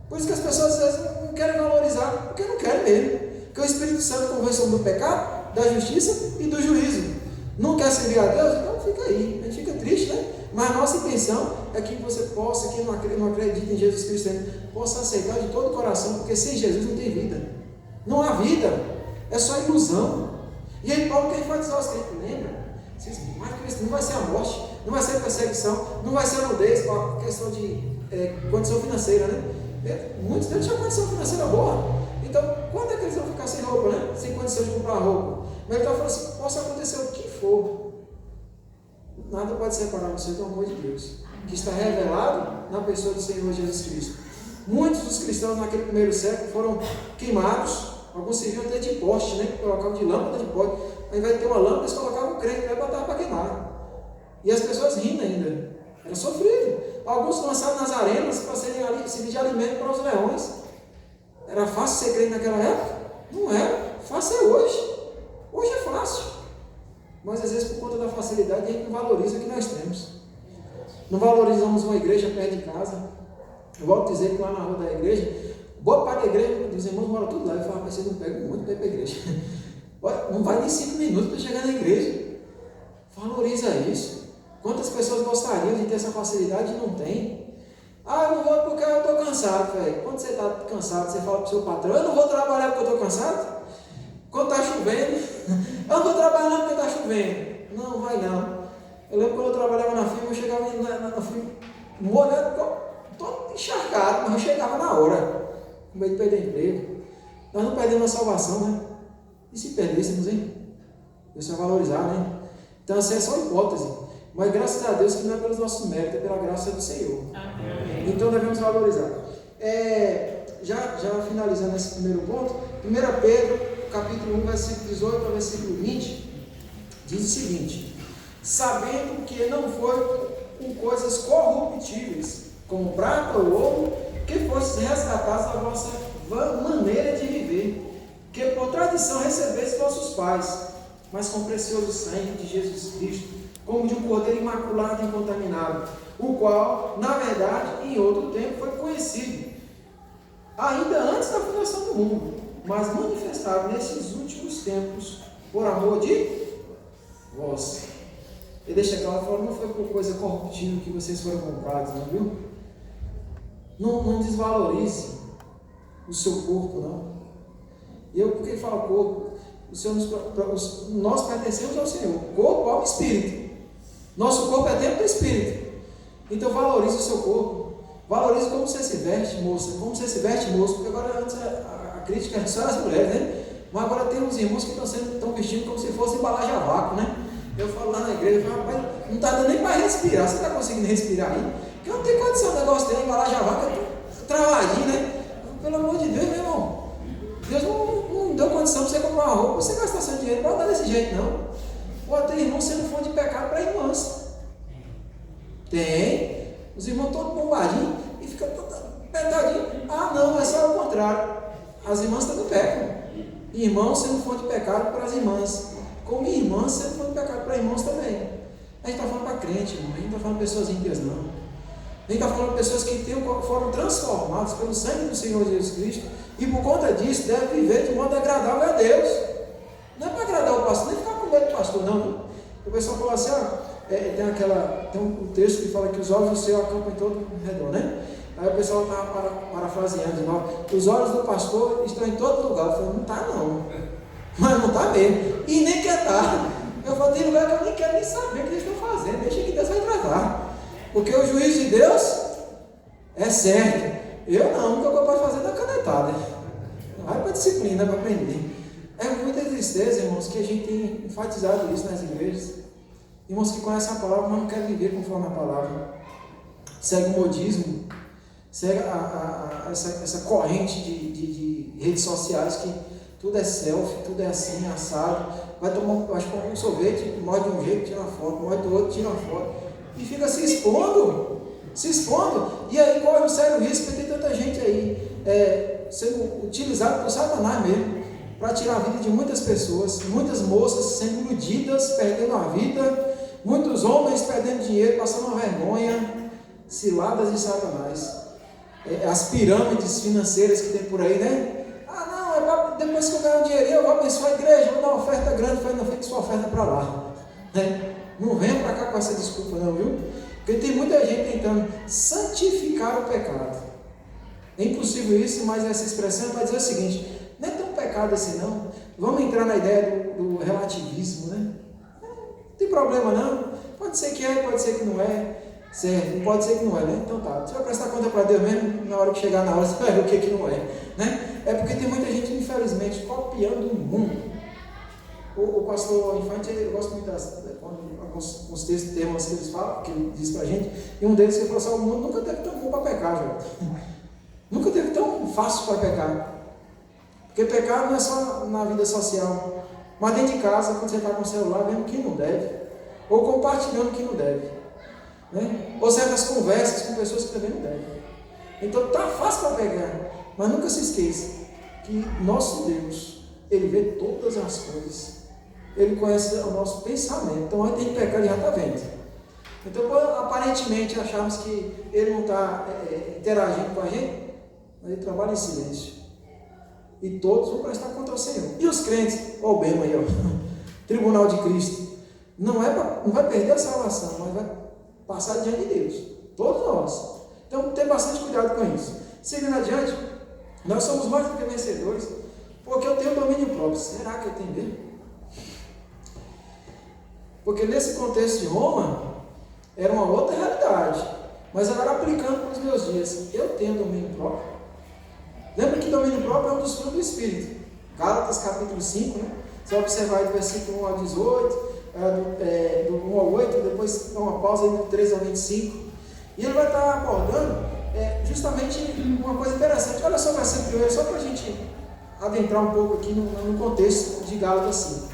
Por isso que as pessoas às vezes não querem valorizar, porque não querem mesmo. Porque o Espírito Santo convence do pecado, da justiça e do juízo. Não quer servir a Deus? Então fica aí. A gente fica triste, né? Mas a nossa intenção é que você possa, quem não acredita em Jesus Cristo, possa aceitar de todo o coração, porque sem Jesus não tem vida. Não há vida, é só ilusão. E aí Paulo quer enfatizar os crentes, lembra? Não vai ser a morte, não vai ser a perseguição, não vai ser a nudez, por questão de condição financeira, né? Muitos deles tinham condição financeira boa. Então, quando é que eles vão ficar sem roupa, né? Sem condição de comprar roupa? Mas ele está falando assim: possa acontecer o que for, nada pode separar você do amor de Deus, que está revelado na pessoa do Senhor Jesus Cristo. Muitos dos cristãos naquele primeiro século foram queimados, Alguns serviam até de poste, né? Colocavam de lâmpada de poste. Ao invés de ter uma lâmpada, eles colocavam um crente e botavam para queimar. E as pessoas rindo ainda. Era sofrido. Alguns lançados nas arenas para servir de alimento para os leões. Era fácil ser crente naquela época? Não era. Fácil é hoje. Hoje é fácil. Mas às vezes por conta da facilidade a gente não valoriza o que nós temos. Não valorizamos uma igreja perto de casa. Eu volto a dizer que lá na rua da igreja, boa parte da igreja, os irmãos moram tudo lá. Eu falo, vocês não pegam muito para ir para a igreja. Não vai nem 5 minutos para chegar na igreja. Valoriza isso. Quantas pessoas gostariam de ter essa facilidade e não tem? Eu não vou porque eu estou cansado, velho. Quando você está cansado, você fala para o seu patrão, eu não vou trabalhar porque eu estou cansado? Quando está chovendo, eu não estou trabalhando porque está chovendo. Não, vai não. Eu lembro quando eu trabalhava na firma, eu chegava na firma molhado, todo encharcado, mas eu chegava na hora, com medo de perder emprego. Nós não perdemos a salvação, né? E se perdêssemos, hein? Deus vai valorizar, né? Então, essa é só hipótese. Mas graças a Deus que não é pelos nossos méritos, é pela graça do Senhor. Amém. Então devemos valorizar. Já finalizando esse primeiro ponto, 1 Pedro, capítulo 1, versículo 18 ao versículo 20, diz o seguinte: sabendo que não foi com coisas corruptíveis, como prata ou ouro, que fostes resgatados da vossa maneira de viver, que por tradição recebestes vossos pais, mas com precioso sangue de Jesus Cristo, como de um cordeiro imaculado e incontaminado, o qual, na verdade, em outro tempo foi conhecido, ainda antes da fundação do mundo, mas manifestado nesses últimos tempos, por amor de vós. Ele deixa claro, fala, não foi por coisa corruptível que vocês foram comprados, não viu? Não desvalorize o seu corpo, não. Por que ele fala corpo? Nós pertencemos ao Senhor, corpo, alma e espírito. Nosso corpo é templo do Espírito. Então valorize o seu corpo. Valorize como você se veste, moça. Como você se veste, moço. Porque agora antes a crítica era só as mulheres, né? Mas agora tem uns irmãos que estão vestindo como se fosse embalagem a vácuo, né? Eu falo lá na igreja, eu falo, rapaz, não está dando nem para respirar. Você está conseguindo respirar aí? Porque não tem condição, o negócio dele, embalagem a vácuo, travadinho, né? Pelo amor de Deus, meu irmão. Deus não deu condição para você comprar uma roupa, você gastar seu dinheiro para andar desse jeito, não. Ou tem irmãos sendo fonte de pecado para irmãs. Tem. Os irmãos todos bombadinhos e fica todo apertadinho. Não, é só o contrário. As irmãs também pecam. Irmãos sendo fonte de pecado para as irmãs. Como irmãs sendo fonte de pecado para irmãos também. A gente está falando para crente, irmão. A gente não está falando de pessoas ímpias, não. A gente está falando de pessoas que foram transformadas pelo sangue do Senhor Jesus Cristo e por conta disso devem viver de modo agradável a Deus. Não é para agradar o pastor, nem ficar com medo do pastor, não. O pessoal fala assim, tem um texto que fala que os olhos do Senhor acampam em todo o redor, né? Aí o pessoal está parafraseando de novo. Os olhos do pastor estão em todo lugar. Eu falei, não está não. Mas não está mesmo. E nem quer estar. Eu falo, tem lugar que eu nem quero nem saber o que eles estão fazendo. Deixa que Deus vai tratar. Porque o juízo de Deus é certo. Eu não, o que eu posso fazer é dar canetada. Vai para a disciplina, para aprender. É muita tristeza, irmãos, que a gente tem enfatizado isso nas igrejas. Irmãos que conhecem a palavra, mas não querem viver conforme a palavra. Segue o modismo, segue essa corrente de redes sociais que tudo é selfie, tudo é assim, assado. Vai tomar um sorvete, morre de um jeito, tira uma foto, morre do outro, tira uma foto. E fica se expondo. E aí corre um sério risco, porque tem tanta gente aí sendo utilizado por Satanás mesmo, para tirar a vida de muitas pessoas, muitas moças sendo iludidas, perdendo a vida, muitos homens perdendo dinheiro, passando uma vergonha, ciladas de Satanás. As pirâmides financeiras que tem por aí, né? Depois que eu ganhar um dinheirinho, eu vou abençoar a igreja, vou dar uma oferta grande. Não fique sua oferta para lá, né? Não venha para cá com essa desculpa não, viu? Porque tem muita gente tentando santificar o pecado. É impossível isso, mas essa expressão é para dizer o seguinte: não é tão pecado assim não. Vamos entrar na ideia do relativismo, né? Não tem problema não. Pode ser que é, pode ser que não é. Certo, pode ser que não é, né? Então tá. Você vai prestar conta para Deus mesmo, na hora que chegar na hora você vai ver o que não é, né? É porque tem muita gente, infelizmente, copiando o mundo. O pastor Infante, eu gosto muito alguns textos, temas que eles falam, que ele diz pra gente, e um deles que ele falou assim: o mundo nunca teve tão bom para pecar, gente. Nunca teve tão fácil para pecar. Porque pecado não é só na vida social, mas dentro de casa, quando você está com o celular, vendo que não deve, ou compartilhando que não deve, né? Ou certas conversas com pessoas que também não devem. Então tá fácil para pegar, mas nunca se esqueça que nosso Deus, Ele vê todas as coisas, Ele conhece o nosso pensamento. Então antes de pecar, Ele já está vendo. Então aparentemente achamos que Ele não está interagindo com a gente, mas Ele trabalha em silêncio. E todos vão prestar contra o Senhor. E os crentes, ó o bem aí, ó, Tribunal de Cristo, não vai perder a salvação, mas vai passar diante de Deus. Todos nós. Então tem bastante cuidado com isso. Seguindo adiante, nós somos mais do que vencedores, porque eu tenho domínio próprio. Será que eu tenho mesmo? Porque nesse contexto de Roma, era uma outra realidade. Mas agora aplicando para os meus dias, eu tenho domínio próprio. Lembra que domínio próprio é um dos frutos do Espírito. Gálatas capítulo 5, né? Você vai observar aí do versículo 1 ao 18, do 1 ao 8, depois dá uma pausa aí do 13 ao 25. E ele vai estar abordando justamente uma coisa interessante. Olha só o versículo 1, só para a gente adentrar um pouco aqui no contexto de Gálatas 5.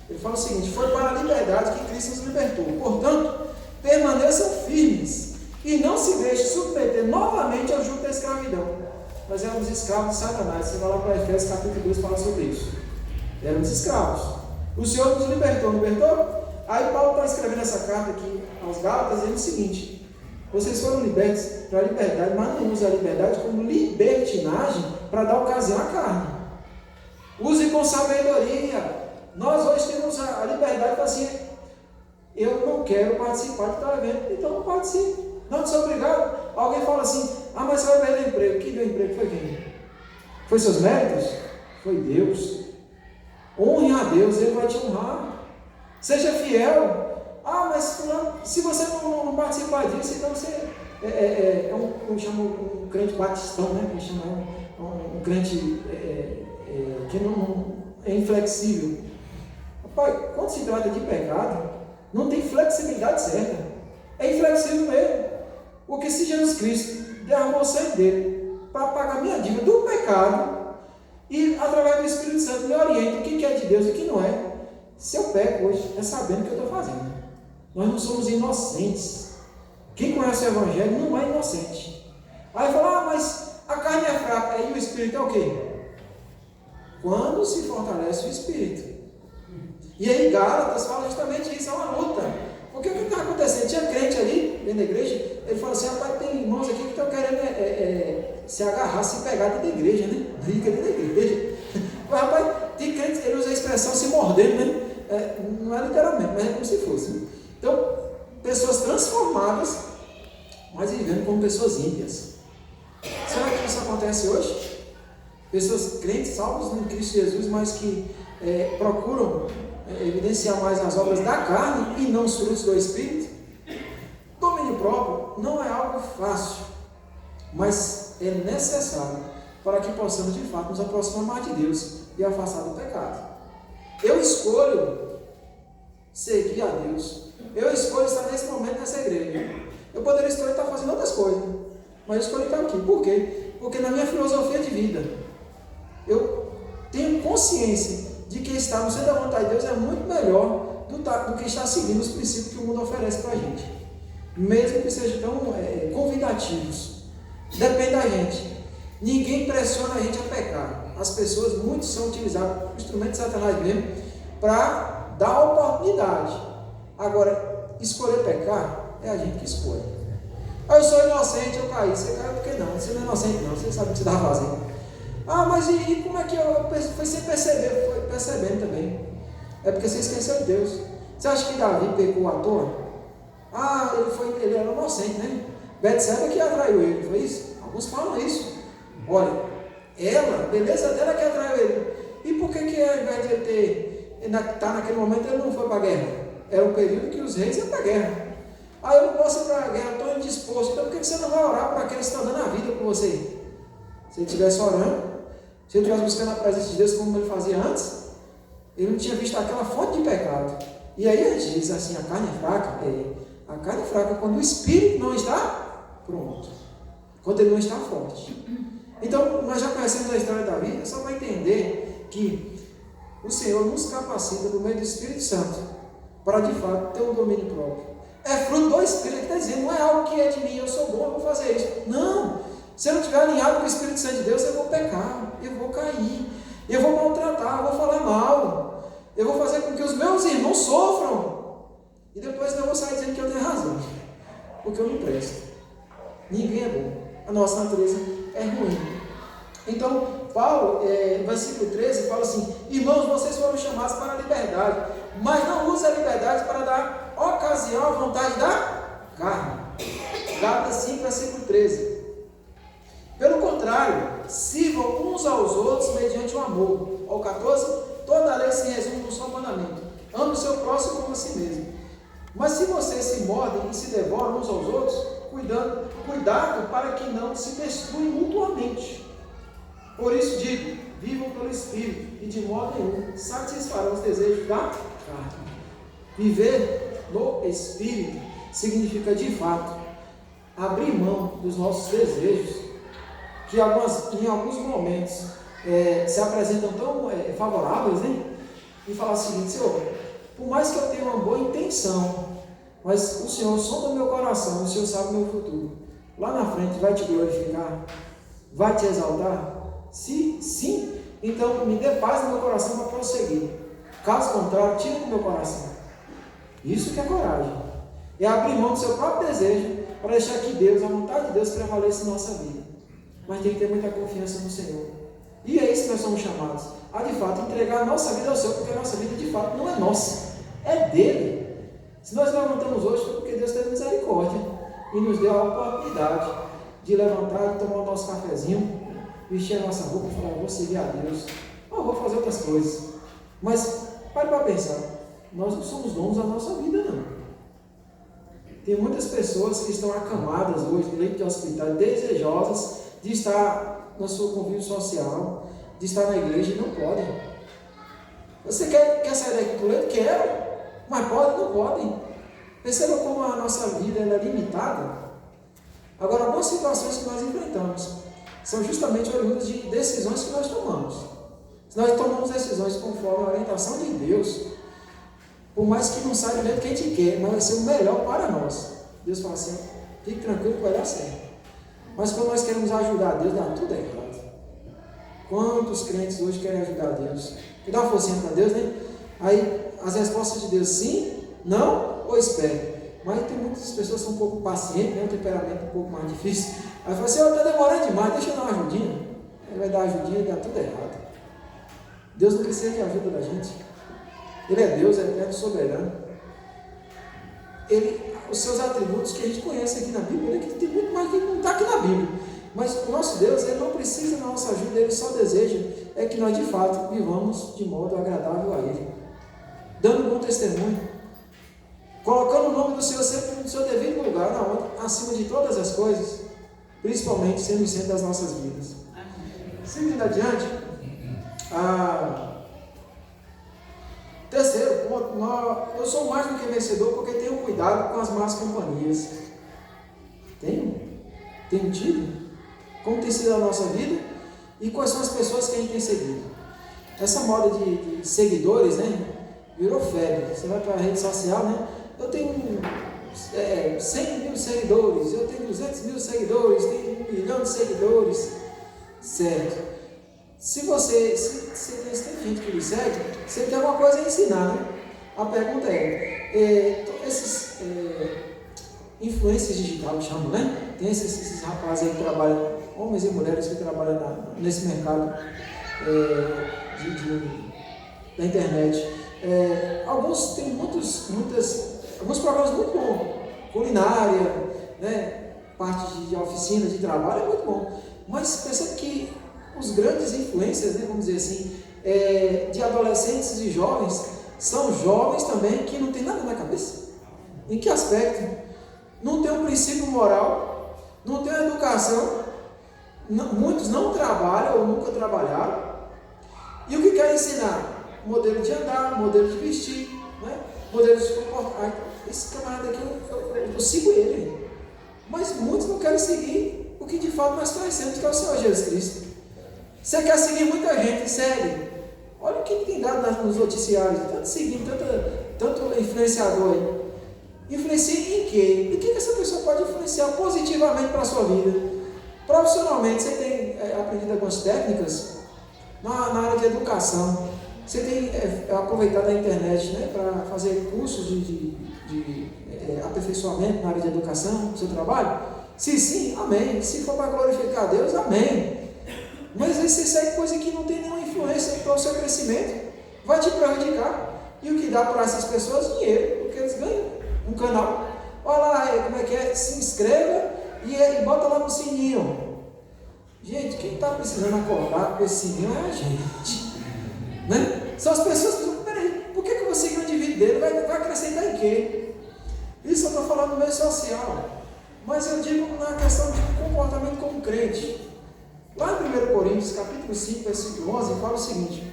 Ele fala o seguinte: foi para a liberdade que Cristo nos libertou. Portanto, permaneçam firmes e não se deixem submeter novamente ao jugo da escravidão. Nós éramos escravos de Satanás. Você vai lá para Efésios capítulo 2 falar sobre isso. Éramos escravos. O Senhor nos libertou, não libertou? Aí Paulo está escrevendo essa carta aqui aos Gálatas, dizendo o seguinte: vocês foram libertos para a liberdade, mas não usem a liberdade como libertinagem para dar ocasião à carne. Use com sabedoria. Nós hoje temos a liberdade para assim: eu não quero participar de tal evento, então não participe. Não sou obrigado. Alguém fala assim: ah, mas você vai perder o emprego. Quem deu emprego foi quem? Foi seus méritos? Foi Deus. Honre a Deus, Ele vai te honrar. Seja fiel. Ah, mas se você não participar disso, então você um crente batistão, né? Que chama um crente que não é inflexível. Rapaz, quando se trata de pecado, não tem flexibilidade certa. É inflexível mesmo. Porque se Jesus Cristo derramou o sangue dele para pagar a minha dívida do pecado, e através do Espírito Santo me orienta o que é de Deus e o que não é, se eu peco hoje, é sabendo o que eu estou fazendo. Nós não somos inocentes. Quem conhece o Evangelho não é inocente. Aí fala: ah, mas a carne é fraca, e o Espírito é o quê? Quando se fortalece o Espírito. E aí Gálatas fala justamente isso, é uma luta. Porque o que está acontecendo? Tinha crente ali, dentro da igreja, ele falou assim: rapaz, tem irmãos aqui que estão querendo se agarrar, se pegar dentro da igreja, né? Briga dentro da igreja. Mas, rapaz, tem crente, ele usa a expressão se mordendo, né? Não é literalmente, mas é como se fosse. Então, pessoas transformadas, mas vivendo como pessoas ímpias. Será que isso acontece hoje? Pessoas crentes, salvos em Cristo Jesus, mas que procuram evidenciar mais as obras da carne e não os frutos do Espírito. Domínio próprio não é algo fácil, mas é necessário para que possamos de fato nos aproximar mais de Deus e afastar do pecado. Eu escolho seguir a Deus. Eu escolho estar nesse momento nessa igreja. Eu poderia escolher estar fazendo outras coisas, mas eu escolhi estar aqui. Por quê? Porque na minha filosofia de vida, eu tenho consciência de que estar no centro da vontade de Deus é muito melhor do que estar seguindo os princípios que o mundo oferece para a gente, mesmo que sejam tão convidativos. Depende da gente. Ninguém pressiona a gente a pecar. As pessoas, muitos são utilizados como instrumento de Satanás mesmo, para dar oportunidade. Agora, escolher pecar é a gente que escolhe. Eu sou inocente, eu caí. Você caiu por que não? Você não é inocente não, você sabe o que você está fazendo. Ah, mas e como é que foi sem perceber? Foi percebendo também. É porque você esqueceu de Deus. Você acha que Davi pecou à toa? Ah, ele era inocente, né? Betseba que atraiu ele, foi isso? Alguns falam isso. Olha, ela, beleza dela que atraiu ele. E por que ao invés de ele estar naquele momento, ele não foi para a guerra? Era o período que os reis iam para a guerra. Ah, eu não posso ir para a guerra, estou indisposto. Então por que você não vai orar para aqueles que estão dando a vida por você? Se ele estivesse orando, se ele estivesse buscando a presença de Deus como ele fazia antes, ele não tinha visto aquela fonte de pecado. E aí a gente diz assim: a carne é fraca. A carne é fraca quando o espírito não está pronto, quando ele não está forte. Então, nós já conhecemos a história da vida, só para entender que o Senhor nos capacita por meio do Espírito Santo para, de fato, ter um domínio próprio. É fruto do Espírito que está dizendo, não é algo que é de mim, eu sou bom, eu vou fazer isso. Não! Se eu não estiver alinhado com o Espírito Santo de Deus, eu vou pecar, eu vou cair, eu vou maltratar, eu vou falar mal, eu vou fazer com que os meus irmãos sofram. E depois eu vou sair dizendo que eu tenho razão, porque eu não presto. Ninguém é bom. A nossa natureza é ruim. Então, Paulo, no versículo 13, fala assim: irmãos, vocês foram chamados para a liberdade, mas não usem a liberdade para dar ocasião à vontade da carne. Gálatas 5, versículo 13. Pelo contrário, sirvam uns aos outros mediante o amor. Ao 14, toda a lei se resume num só mandamento: ame o seu próximo como a si mesmo. Mas se vocês se mordem e se devoram uns aos outros, cuidado para que não se destruam mutuamente. Por isso digo, vivam pelo Espírito, e de modo nenhum satisfarão os desejos da carne. Viver no Espírito significa, de fato, abrir mão dos nossos desejos, que em alguns momentos se apresentam tão favoráveis, né? E falar o seguinte: Senhor, por mais que eu tenha uma boa intenção, mas o Senhor sonda o meu coração, o Senhor sabe o meu futuro. Lá na frente vai te glorificar? Vai te exaltar? Se sim, então me dê paz no meu coração para prosseguir. Caso contrário, tira do meu coração. Isso que é coragem. É abrir mão do seu próprio desejo para deixar que Deus, a vontade de Deus, prevaleça em nossa vida. Mas tem que ter muita confiança no Senhor. E é isso que nós somos chamados a, de fato, entregar a nossa vida ao Senhor, porque a nossa vida, de fato, não é nossa, é dele. Se nós levantamos hoje, foi porque Deus teve misericórdia e nos deu a oportunidade de levantar e tomar o nosso cafezinho, vestir a nossa roupa e falar: vou servir a Deus, ou vou fazer outras coisas. Mas pare para pensar, nós não somos donos da nossa vida, não. Tem muitas pessoas que estão acamadas hoje no leito de hospital, desejosas de estar no seu convívio social, de estar na igreja, e não podem. Você quer sair daqui do leito? Quero, mas pode? Não podem. Perceba como a nossa vida ela é limitada. Agora, algumas situações que nós enfrentamos são justamente oriundas de decisões que nós tomamos. Se nós tomamos decisões conforme a orientação de Deus, por mais que não saia do jeito que a gente quer, mas vai ser o melhor para nós. Deus fala assim: fique tranquilo que vai dar certo. Mas quando nós queremos ajudar a Deus, dá tudo errado. Quantos crentes hoje querem ajudar a Deus? Que dá uma forcinha para Deus, né? Aí as respostas de Deus: sim, não ou espere. Mas tem muitas pessoas que são um pouco pacientes, né? Um temperamento um pouco mais difícil. Aí fala assim: está demorando demais, deixa eu dar uma ajudinha. Aí vai dar ajudinha e dá tudo errado. Deus não precisa de ajuda da gente. Ele é Deus, é eterno, soberano. Os seus atributos que a gente conhece aqui na Bíblia, que tem muito mais que não está aqui na Bíblia. Mas o nosso Deus, ele não precisa da nossa ajuda, ele só deseja que nós de fato vivamos de modo agradável a Ele, dando um bom testemunho, colocando o nome do Senhor sempre no seu devido lugar, acima de todas as coisas, principalmente sendo o centro das nossas vidas. Seguindo adiante, terceiro ponto, eu sou mais do que vencedor porque tenho cuidado com as más companhias. Tenho tido? Como tem sido a nossa vida? E quais são as pessoas que a gente tem seguido? Essa moda de seguidores, né? Virou febre. Você vai para a rede social, né? Eu tenho 100 mil seguidores, eu tenho 200 mil seguidores, tenho 1 milhão de seguidores. Certo. Se tem gente que lhe segue, você tem alguma coisa a ensinar, né? A pergunta esses influências digitais chamam, né? Tem esses rapazes aí que trabalham, homens e mulheres que trabalham nesse mercado da internet. Alguns têm alguns programas muito bons, culinária, né? Parte de oficina, de trabalho é muito bom. Mas percebe que os grandes influências, né, vamos dizer assim, de adolescentes e jovens, são jovens também que não tem nada na cabeça. Em que aspecto? Não tem um princípio moral, não tem uma educação, muitos não trabalham ou nunca trabalharam. E o que querem ensinar? Modelo de andar, modelo de vestir, né? Modelo de se comportar. Esse camarada aqui, eu sigo ele. Mas muitos não querem seguir o que de fato nós conhecemos, que é o Senhor Jesus Cristo. Você quer seguir muita gente? Segue. Olha o que tem dado nos noticiários, tanto seguindo, tanto influenciador aí. Influencia em quê? Em que essa pessoa pode influenciar positivamente para a sua vida? Profissionalmente, você tem aprendido algumas técnicas na área de educação. Você tem aproveitado a internet, né, para fazer cursos de aperfeiçoamento na área de educação, no seu trabalho? Se sim, amém. Se for para glorificar a Deus, amém. Mas aí você segue coisa que não tem nenhuma influência para o seu crescimento, vai te prejudicar. E o que dá para essas pessoas? Dinheiro, porque eles ganham um canal. Olha lá, como é que é? Se inscreva e bota lá no sininho. Gente, quem está precisando acordar com esse sininho é a gente, né? São as pessoas que dizem, peraí, por que eu vou seguir o indivíduo dele? Vai acrescentar em quê? Isso eu estou falando no meio social, mas eu digo na questão de comportamento como crente. Lá em 1 Coríntios, capítulo 5, versículo 11, fala o seguinte: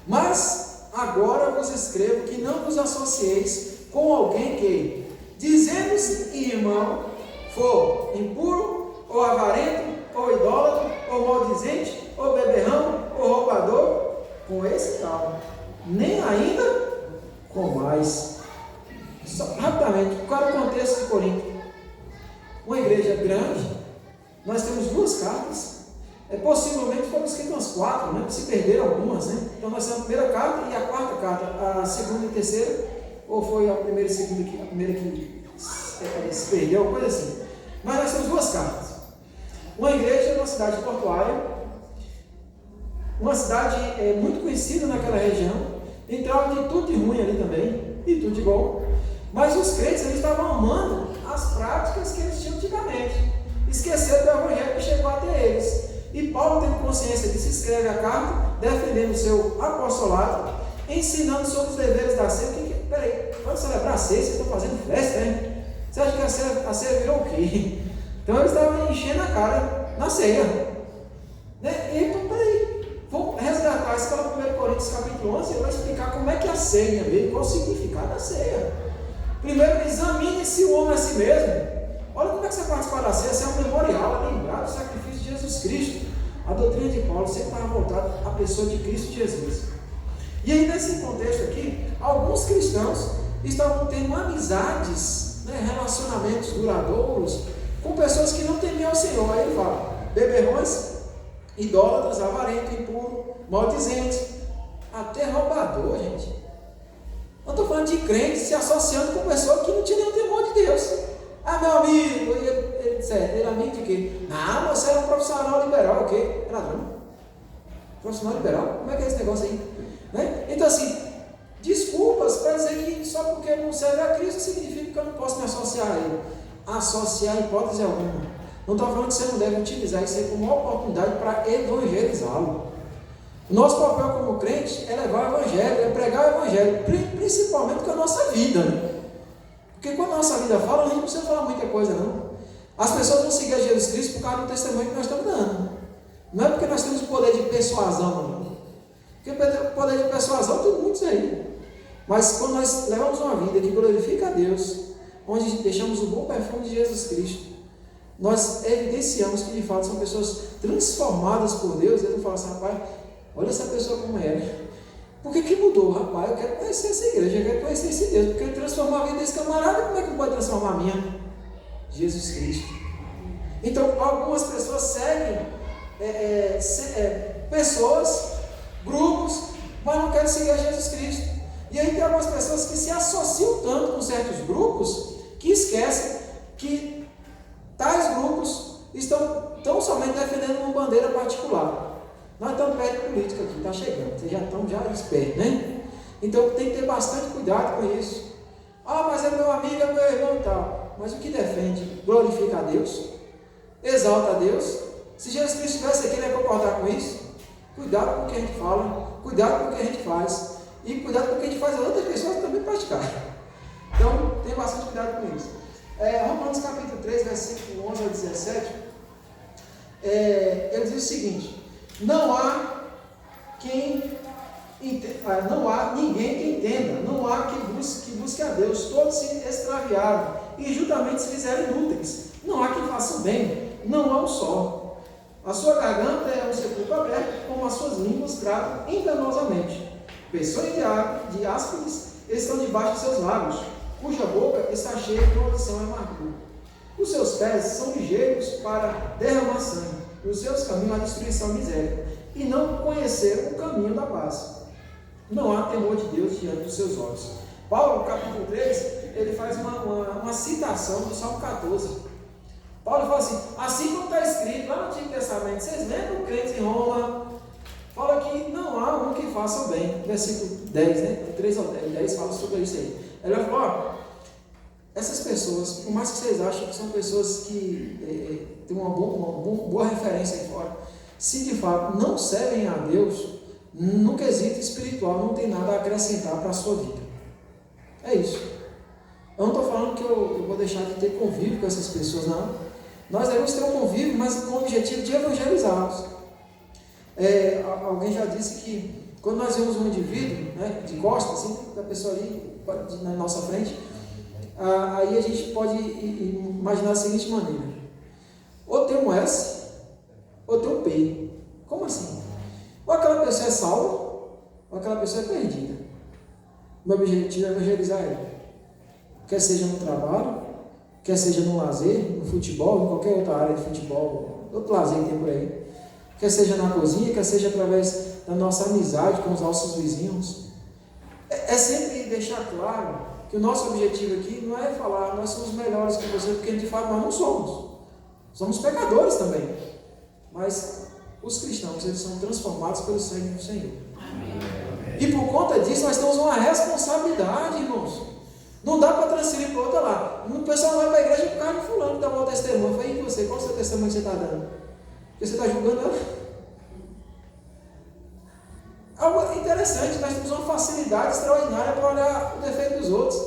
mas agora vos escrevo que não vos associeis com alguém que, dizendo-se irmão, for impuro, ou avarento, ou idólatra, ou maldizente, ou beberrão, ou roubador, com esse tal, nem ainda com mais. Só, rapidamente, qual é o contexto de Corinto? Uma igreja grande, nós temos 2 cartas, possivelmente foram escritas umas 4, né? Se perderam algumas, né? Então nós temos a primeira carta e a quarta carta, a segunda e terceira, ou foi a primeira e segunda, a primeira que se perdeu, coisa assim. Mas nós temos 2 cartas. Uma igreja numa cidade portuária, uma cidade muito conhecida naquela região, entrava de tudo de ruim ali também, e tudo de bom, mas os crentes eles estavam amando as práticas que eles tinham antigamente, esqueceram do evangelho que chegou até eles. E Paulo, tendo consciência disso, escreve a carta, defendendo o seu apostolado, ensinando sobre os deveres da ceia. Peraí, quando celebrar a ceia, vocês estão fazendo festa, né? Você acha que a ceia virou o quê? Então eles estavam enchendo a cara na ceia, né? E então, peraí, vamos resgatar isso pela 1 Coríntios capítulo 11, e eu vou explicar como é que a ceia veio, qual o significado da ceia. Primeiro, examine-se o homem a si mesmo. Olha como é que você participa da ceia. Essa é um memorial, é lembrar do sacrifício de Jesus Cristo. A doutrina de Paulo sempre estava voltada à pessoa de Cristo Jesus. E aí, nesse contexto aqui, alguns cristãos estavam tendo amizades, né, relacionamentos duradouros com pessoas que não temiam ao Senhor. Aí ele fala: beberrões, idólatras, avarento, impuro, maldizentes, até roubador, gente. Eu estou falando de crentes se associando com pessoas que não tinham nenhum temor de Deus. Ah, meu amigo, ele é amigo de quê? Não, você é um profissional liberal, o quê? É ladrão. Profissional liberal? Como é que é esse negócio aí? Né? Então, assim, desculpas para dizer que só porque eu não serve a Cristo significa que eu não posso me associar a Ele. Associar hipótese alguma. Não estou falando que você não deve utilizar isso aí como uma oportunidade para evangelizá-lo. O nosso papel como crente é levar o Evangelho, é pregar o Evangelho, principalmente com a nossa vida, né? Porque quando a nossa vida fala, a gente não precisa falar muita coisa, não. As pessoas vão seguir a Jesus Cristo por causa do testemunho que nós estamos dando. Não é porque nós temos o poder de persuasão, não. Porque o poder de persuasão tem muitos aí. Mas quando nós levamos uma vida que glorifica a Deus, onde deixamos o bom perfume de Jesus Cristo, nós evidenciamos que de fato são pessoas transformadas por Deus. E eu falo assim: rapaz, olha essa pessoa como é. Por que mudou? Rapaz, eu quero conhecer essa igreja, eu quero conhecer esse Deus, porque ele transformou a vida desse camarada, como é que pode transformar a minha? Jesus Cristo. Então, algumas pessoas seguem pessoas, grupos, mas não querem seguir a Jesus Cristo. E aí tem algumas pessoas que se associam tanto com certos grupos, que esquecem que tais grupos estão tão somente defendendo uma bandeira particular. Nós estamos perto de política aqui, está chegando, vocês já estão espertos, né? Então tem que ter bastante cuidado com isso. Ah, mas é meu amigo, é meu irmão e tal. Mas o que defende? Glorifica a Deus, exalta a Deus. Se Jesus Cristo estivesse aqui, ele ia concordar com isso? Cuidado com o que a gente fala, cuidado com o que a gente faz, e cuidado com o que a gente faz a outras pessoas também praticar. Então, tem bastante cuidado com isso. Romanos capítulo 3, versículo 11 a 17, ele diz o seguinte: não há ninguém que entenda, não há que busque a Deus, todos se extraviaram e juntamente se fizeram inúteis. Não há quem faça o bem, não há um só. A sua garganta é um sepulcro aberto, como as suas línguas tratam enganosamente. Pessoas de áspides estão debaixo de seus lábios, cuja boca está cheia de maldição e amargura. Os seus pés são ligeiros para derramar sangue, e os seus caminhos a destruição e miséria, e não conheceram o caminho da paz. Não há temor de Deus diante dos seus olhos. Paulo, no capítulo 3, ele faz uma citação do Salmo 14. Paulo fala assim como está escrito lá no Antigo Testamento, vocês lembram crentes em Roma? Fala que não há um que faça o bem. Versículo 10, né? 3 ou 10 fala sobre isso aí. Ele vai falar, essas pessoas, por mais que vocês achem que são pessoas que têm uma boa referência aí fora, se de fato não servem a Deus, no quesito espiritual não tem nada a acrescentar para a sua vida. É isso. Eu não estou falando que eu vou deixar de ter convívio com essas pessoas, não. Nós devemos ter um convívio, mas com o objetivo de evangelizá-los. Alguém já disse que quando nós vemos um indivíduo, né, de costas, assim, da pessoa ali na nossa frente, aí a gente pode imaginar da seguinte maneira: ou tem um S, ou tem um P. Como assim? Ou aquela pessoa é salva, ou aquela pessoa é perdida. Meu objetivo é evangelizar ela. Quer seja no trabalho, quer seja no lazer, no futebol, em qualquer outra área de futebol, outro lazer que tem por aí. Quer seja na cozinha, quer seja através da nossa amizade com os nossos vizinhos. É sempre deixar claro que o nosso objetivo aqui não é falar nós somos melhores que você, porque de fato nós não somos. Somos pecadores também. Mas os cristãos, eles são transformados pelo sangue do Senhor. Amém. E por conta disso, nós temos uma responsabilidade, irmãos. Não dá para transferir para outra lá. O pessoal vai para a igreja por causa de fulano que dá um testemunho. Eu falei, e você? Qual é o seu testemunho que você está dando? Porque você está julgando ela. Algo interessante, nós temos uma facilidade extraordinária para olhar o defeito dos outros,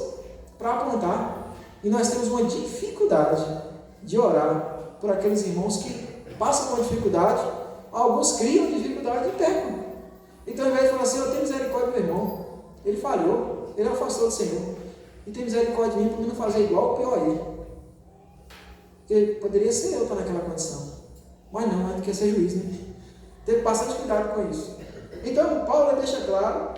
para apontar. E nós temos uma dificuldade de orar por aqueles irmãos que passam por dificuldade. Alguns criam dificuldade e pecam. Então, ao invés de falar assim, eu tenho misericórdia do meu irmão, ele falhou, ele afastou do Senhor, e tem misericórdia de mim para não fazer igual ou pior a ele. Porque poderia ser eu estar naquela condição, mas não quer ser juiz, né? Teve bastante cuidado com isso. Então, Paulo deixa claro,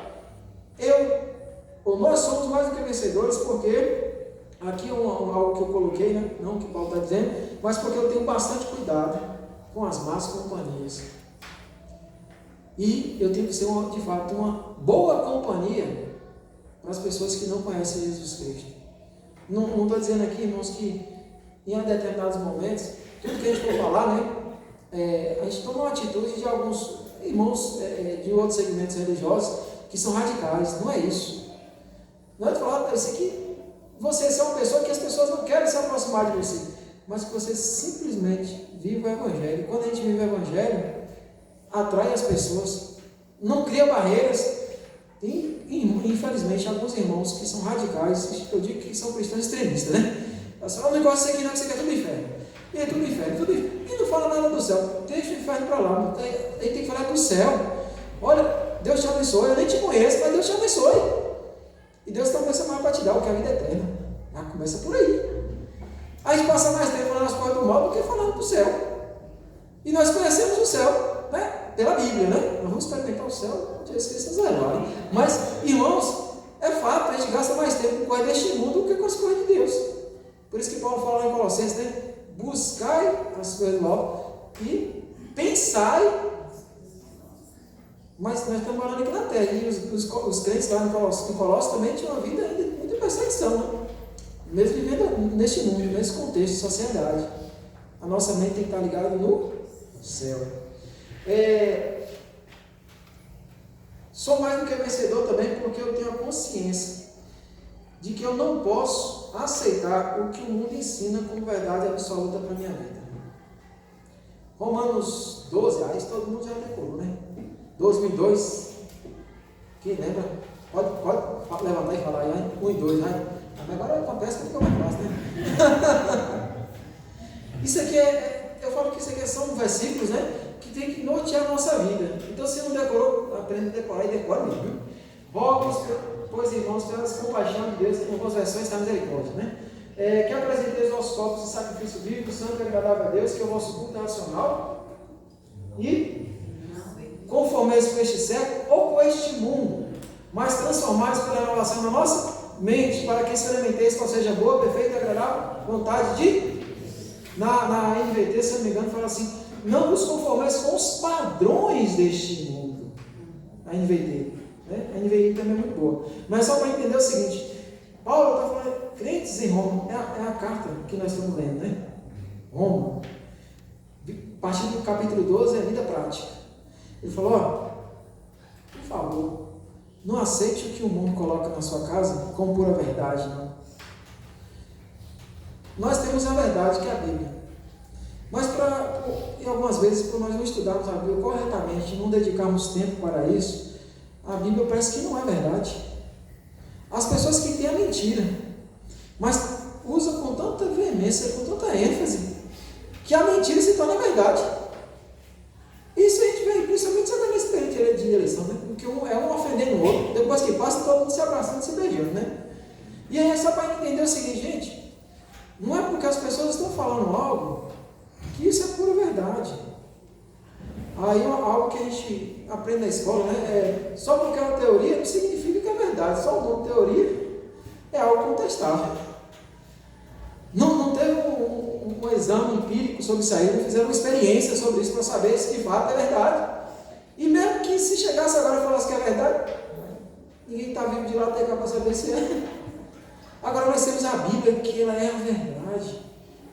nós somos mais do que vencedores, porque aqui é algo que eu coloquei, né? Não o que Paulo está dizendo, mas porque eu tenho bastante cuidado com as más companhias. E eu tenho que ser, de fato, uma boa companhia para as pessoas que não conhecem Jesus Cristo. Não estou dizendo aqui, irmãos, que em determinados momentos, tudo que a gente for falar, né, a gente toma uma atitude de alguns irmãos de outros segmentos religiosos que são radicais. Não é isso. Não é falar para você que você é uma pessoa que as pessoas não querem se aproximar de você, mas que você simplesmente vive o Evangelho. E quando a gente vive o Evangelho, atrai as pessoas, não cria barreiras. E infelizmente alguns irmãos que são radicais, eu digo que são cristãos extremistas, né? Eu não gosto disso aqui não, que você quer tudo inferno. E é tudo inferno, e não fala nada do céu, deixa o inferno para lá, ele tem que falar do céu. Olha, Deus te abençoe, eu nem te conheço, mas Deus te abençoe. E Deus está começando mais para te dar o que é a vida eterna. Já começa por aí. A gente passa mais tempo falando as coisas do mal do que falando do céu. E nós conhecemos o céu, né? Pela Bíblia, né? Nós vamos experimentar o céu, Jesus reservado. Mas, irmãos, é fato, a gente gasta mais tempo com coisas deste mundo do que com as coisas de Deus. Por isso que Paulo fala lá em Colossenses, né? Buscai as coisas do alto e pensai. Mas nós estamos falando aqui na terra, e os crentes lá em Colossos também tinham uma vida ainda muito perseguição, né? Mesmo vivendo neste mundo, nesse contexto de sociedade. A nossa mente tem que estar ligada no céu. Sou mais do que vencedor também porque eu tenho a consciência de que eu não posso aceitar o que o mundo ensina como verdade absoluta para a minha vida. Romanos 12, isso todo mundo já decorou, né? 12:2. Quem lembra? Pode levantar e falar aí, né? 1 e 2, né? Agora com a pesca fica mais fácil, né? Isso aqui eu falo que isso aqui são versículos, né? Que tem que nortear a nossa vida. Então, se não decorou, aprenda a decorar e decora mesmo. Rogo, pois irmãos, pelas compaixão de Deus, em algumas versões está misericórdia, né? que apresenteis os nossos corpos em sacrifício vivo, santo e agradável a Deus, que é o vosso culto racional, e conformeis com este século ou com este mundo, mas transformados pela renovação da nossa mente, para que experimenteis qual seja boa, perfeita e agradável vontade de. Na NVT, se não me engano, fala assim: não vos conformeis com os padrões deste mundo. A NVT, né? A NVI também é muito boa. Mas só para entender o seguinte: Paulo está falando, crentes em Roma, é a carta que nós estamos lendo, né? Roma, a partir do capítulo 12 é a vida prática. Ele falou: ó, por favor, não aceite o que o mundo coloca na sua casa como pura verdade, não. Nós temos a verdade, que é a Bíblia. Mas e algumas vezes, por nós não estudarmos a Bíblia corretamente, não dedicarmos tempo para isso, a Bíblia parece que não é verdade. As pessoas que têm a mentira, mas usam com tanta veemência, com tanta ênfase, que a mentira se torna verdade. Isso a gente vê, principalmente nesse período de eleição, né? Porque é um ofendendo o outro, depois que passa, todo mundo se abraçando e se beijando, né? E aí é só para entender o seguinte, gente: não é porque as pessoas estão falando algo que isso é pura verdade. Aí algo que a gente aprende na escola, né? Só porque é uma teoria não significa que é verdade. Só o nome teoria é algo contestável. Não teve um exame empírico sobre isso aí, não fizeram uma experiência sobre isso para saber se de fato é verdade. E mesmo que se chegasse agora e falasse que é verdade, ninguém está vivo de lá até cá para saber se é. Agora nós temos a Bíblia, que ela é a verdade.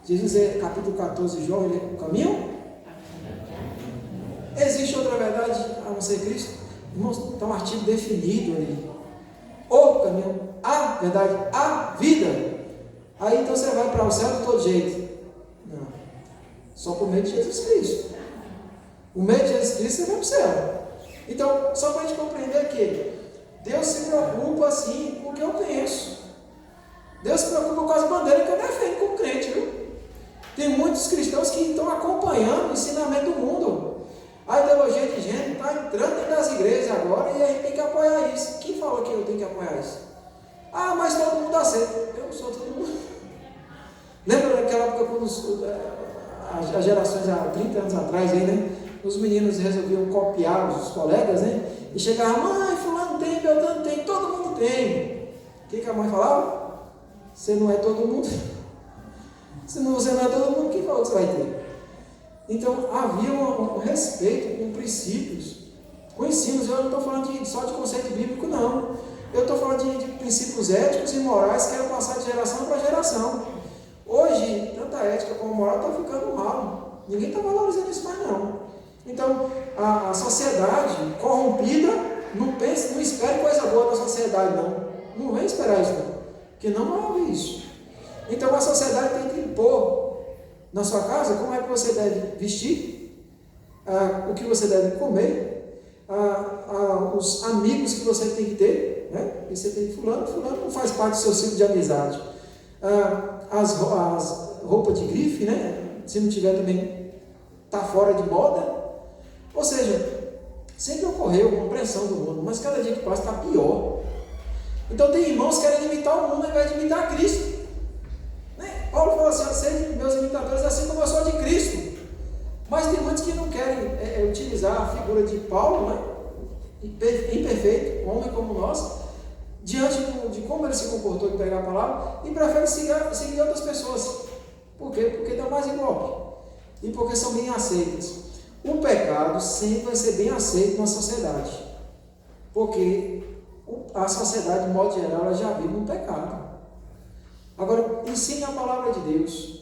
Jesus, capítulo 14 de João, ele é o caminho. Existe outra verdade a não ser Cristo? Irmãos, está um artigo definido ali. O caminho, a verdade, a vida. Aí então você vai para o céu de todo jeito. Não. Só por meio de Jesus Cristo. O meio de Jesus Cristo você vai para o céu. Então, só para a gente compreender que Deus se preocupa assim com o que eu penso. Deus se preocupa com as bandeiras que eu defendo como crente, viu? Tem muitos cristãos que estão acompanhando o ensinamento do mundo. A ideologia de gênero está entrando dentro das igrejas agora e a gente tem que apoiar isso. Quem falou que eu tenho que apoiar isso? Ah, mas todo mundo aceita. Eu não sou todo mundo. Lembra daquela época quando as gerações há 30 anos atrás, aí, né? Os meninos resolviam copiar os colegas, né? E chegavam: mãe, fulano tem, Beltrano tem, todo mundo tem. O que a mãe falava? Você não é todo mundo. Se você não é todo mundo, quem falou que você vai ter? Então havia um respeito com princípios, com ensinos. Eu não estou falando só de conceito bíblico, não. Eu estou falando de princípios éticos e morais que eram passados de geração para geração. Hoje, tanto a ética como a moral está ficando mal. Ninguém está valorizando isso mais, não. Então, a sociedade corrompida não pensa, não espere coisa boa da sociedade, não. Não vem esperar isso, não. Porque não vai haver isso. Então a sociedade tem que impor na sua casa como é que você deve vestir, o que você deve comer, os amigos que você tem que ter, né? E você tem fulano não faz parte do seu ciclo de amizade. As roupas de grife, né? Se não tiver também, está fora de moda. Ou seja, sempre ocorreu uma pressão do mundo, mas cada dia que passa está pior. Então tem irmãos que querem imitar o mundo ao invés de imitar Cristo. Né? Paulo falou assim: sejam meus imitadores assim como eu sou de Cristo. Mas tem muitos que não querem utilizar a figura de Paulo, né? Imperfeito, homem como nós, diante de como ele se comportou de pegar a palavra, e preferem seguir outras pessoas. Por quê? Porque dá mais ibope. E porque são bem aceitas. O pecado sempre vai ser bem aceito na sociedade. Porque a sociedade, de modo geral, ela já vive no pecado. Agora, ensine a palavra de Deus.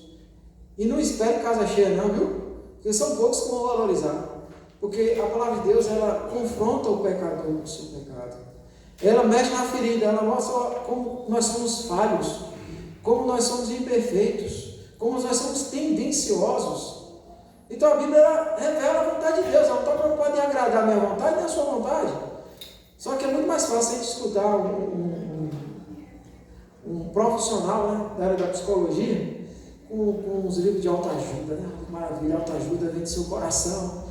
E não espere casa cheia, não, viu? Porque são poucos que vão valorizar. Porque a palavra de Deus, ela confronta o pecador com o seu pecado. Ela mexe na ferida, ela mostra como nós somos falhos, como nós somos imperfeitos, como nós somos tendenciosos. Então a Bíblia, ela revela a vontade de Deus. Ela não está preocupada em agradar a minha vontade nem a sua vontade. Só que é muito mais fácil a gente escutar um profissional, né, da área da psicologia com os livros de autoajuda, né? Maravilha, autoajuda vem do seu coração.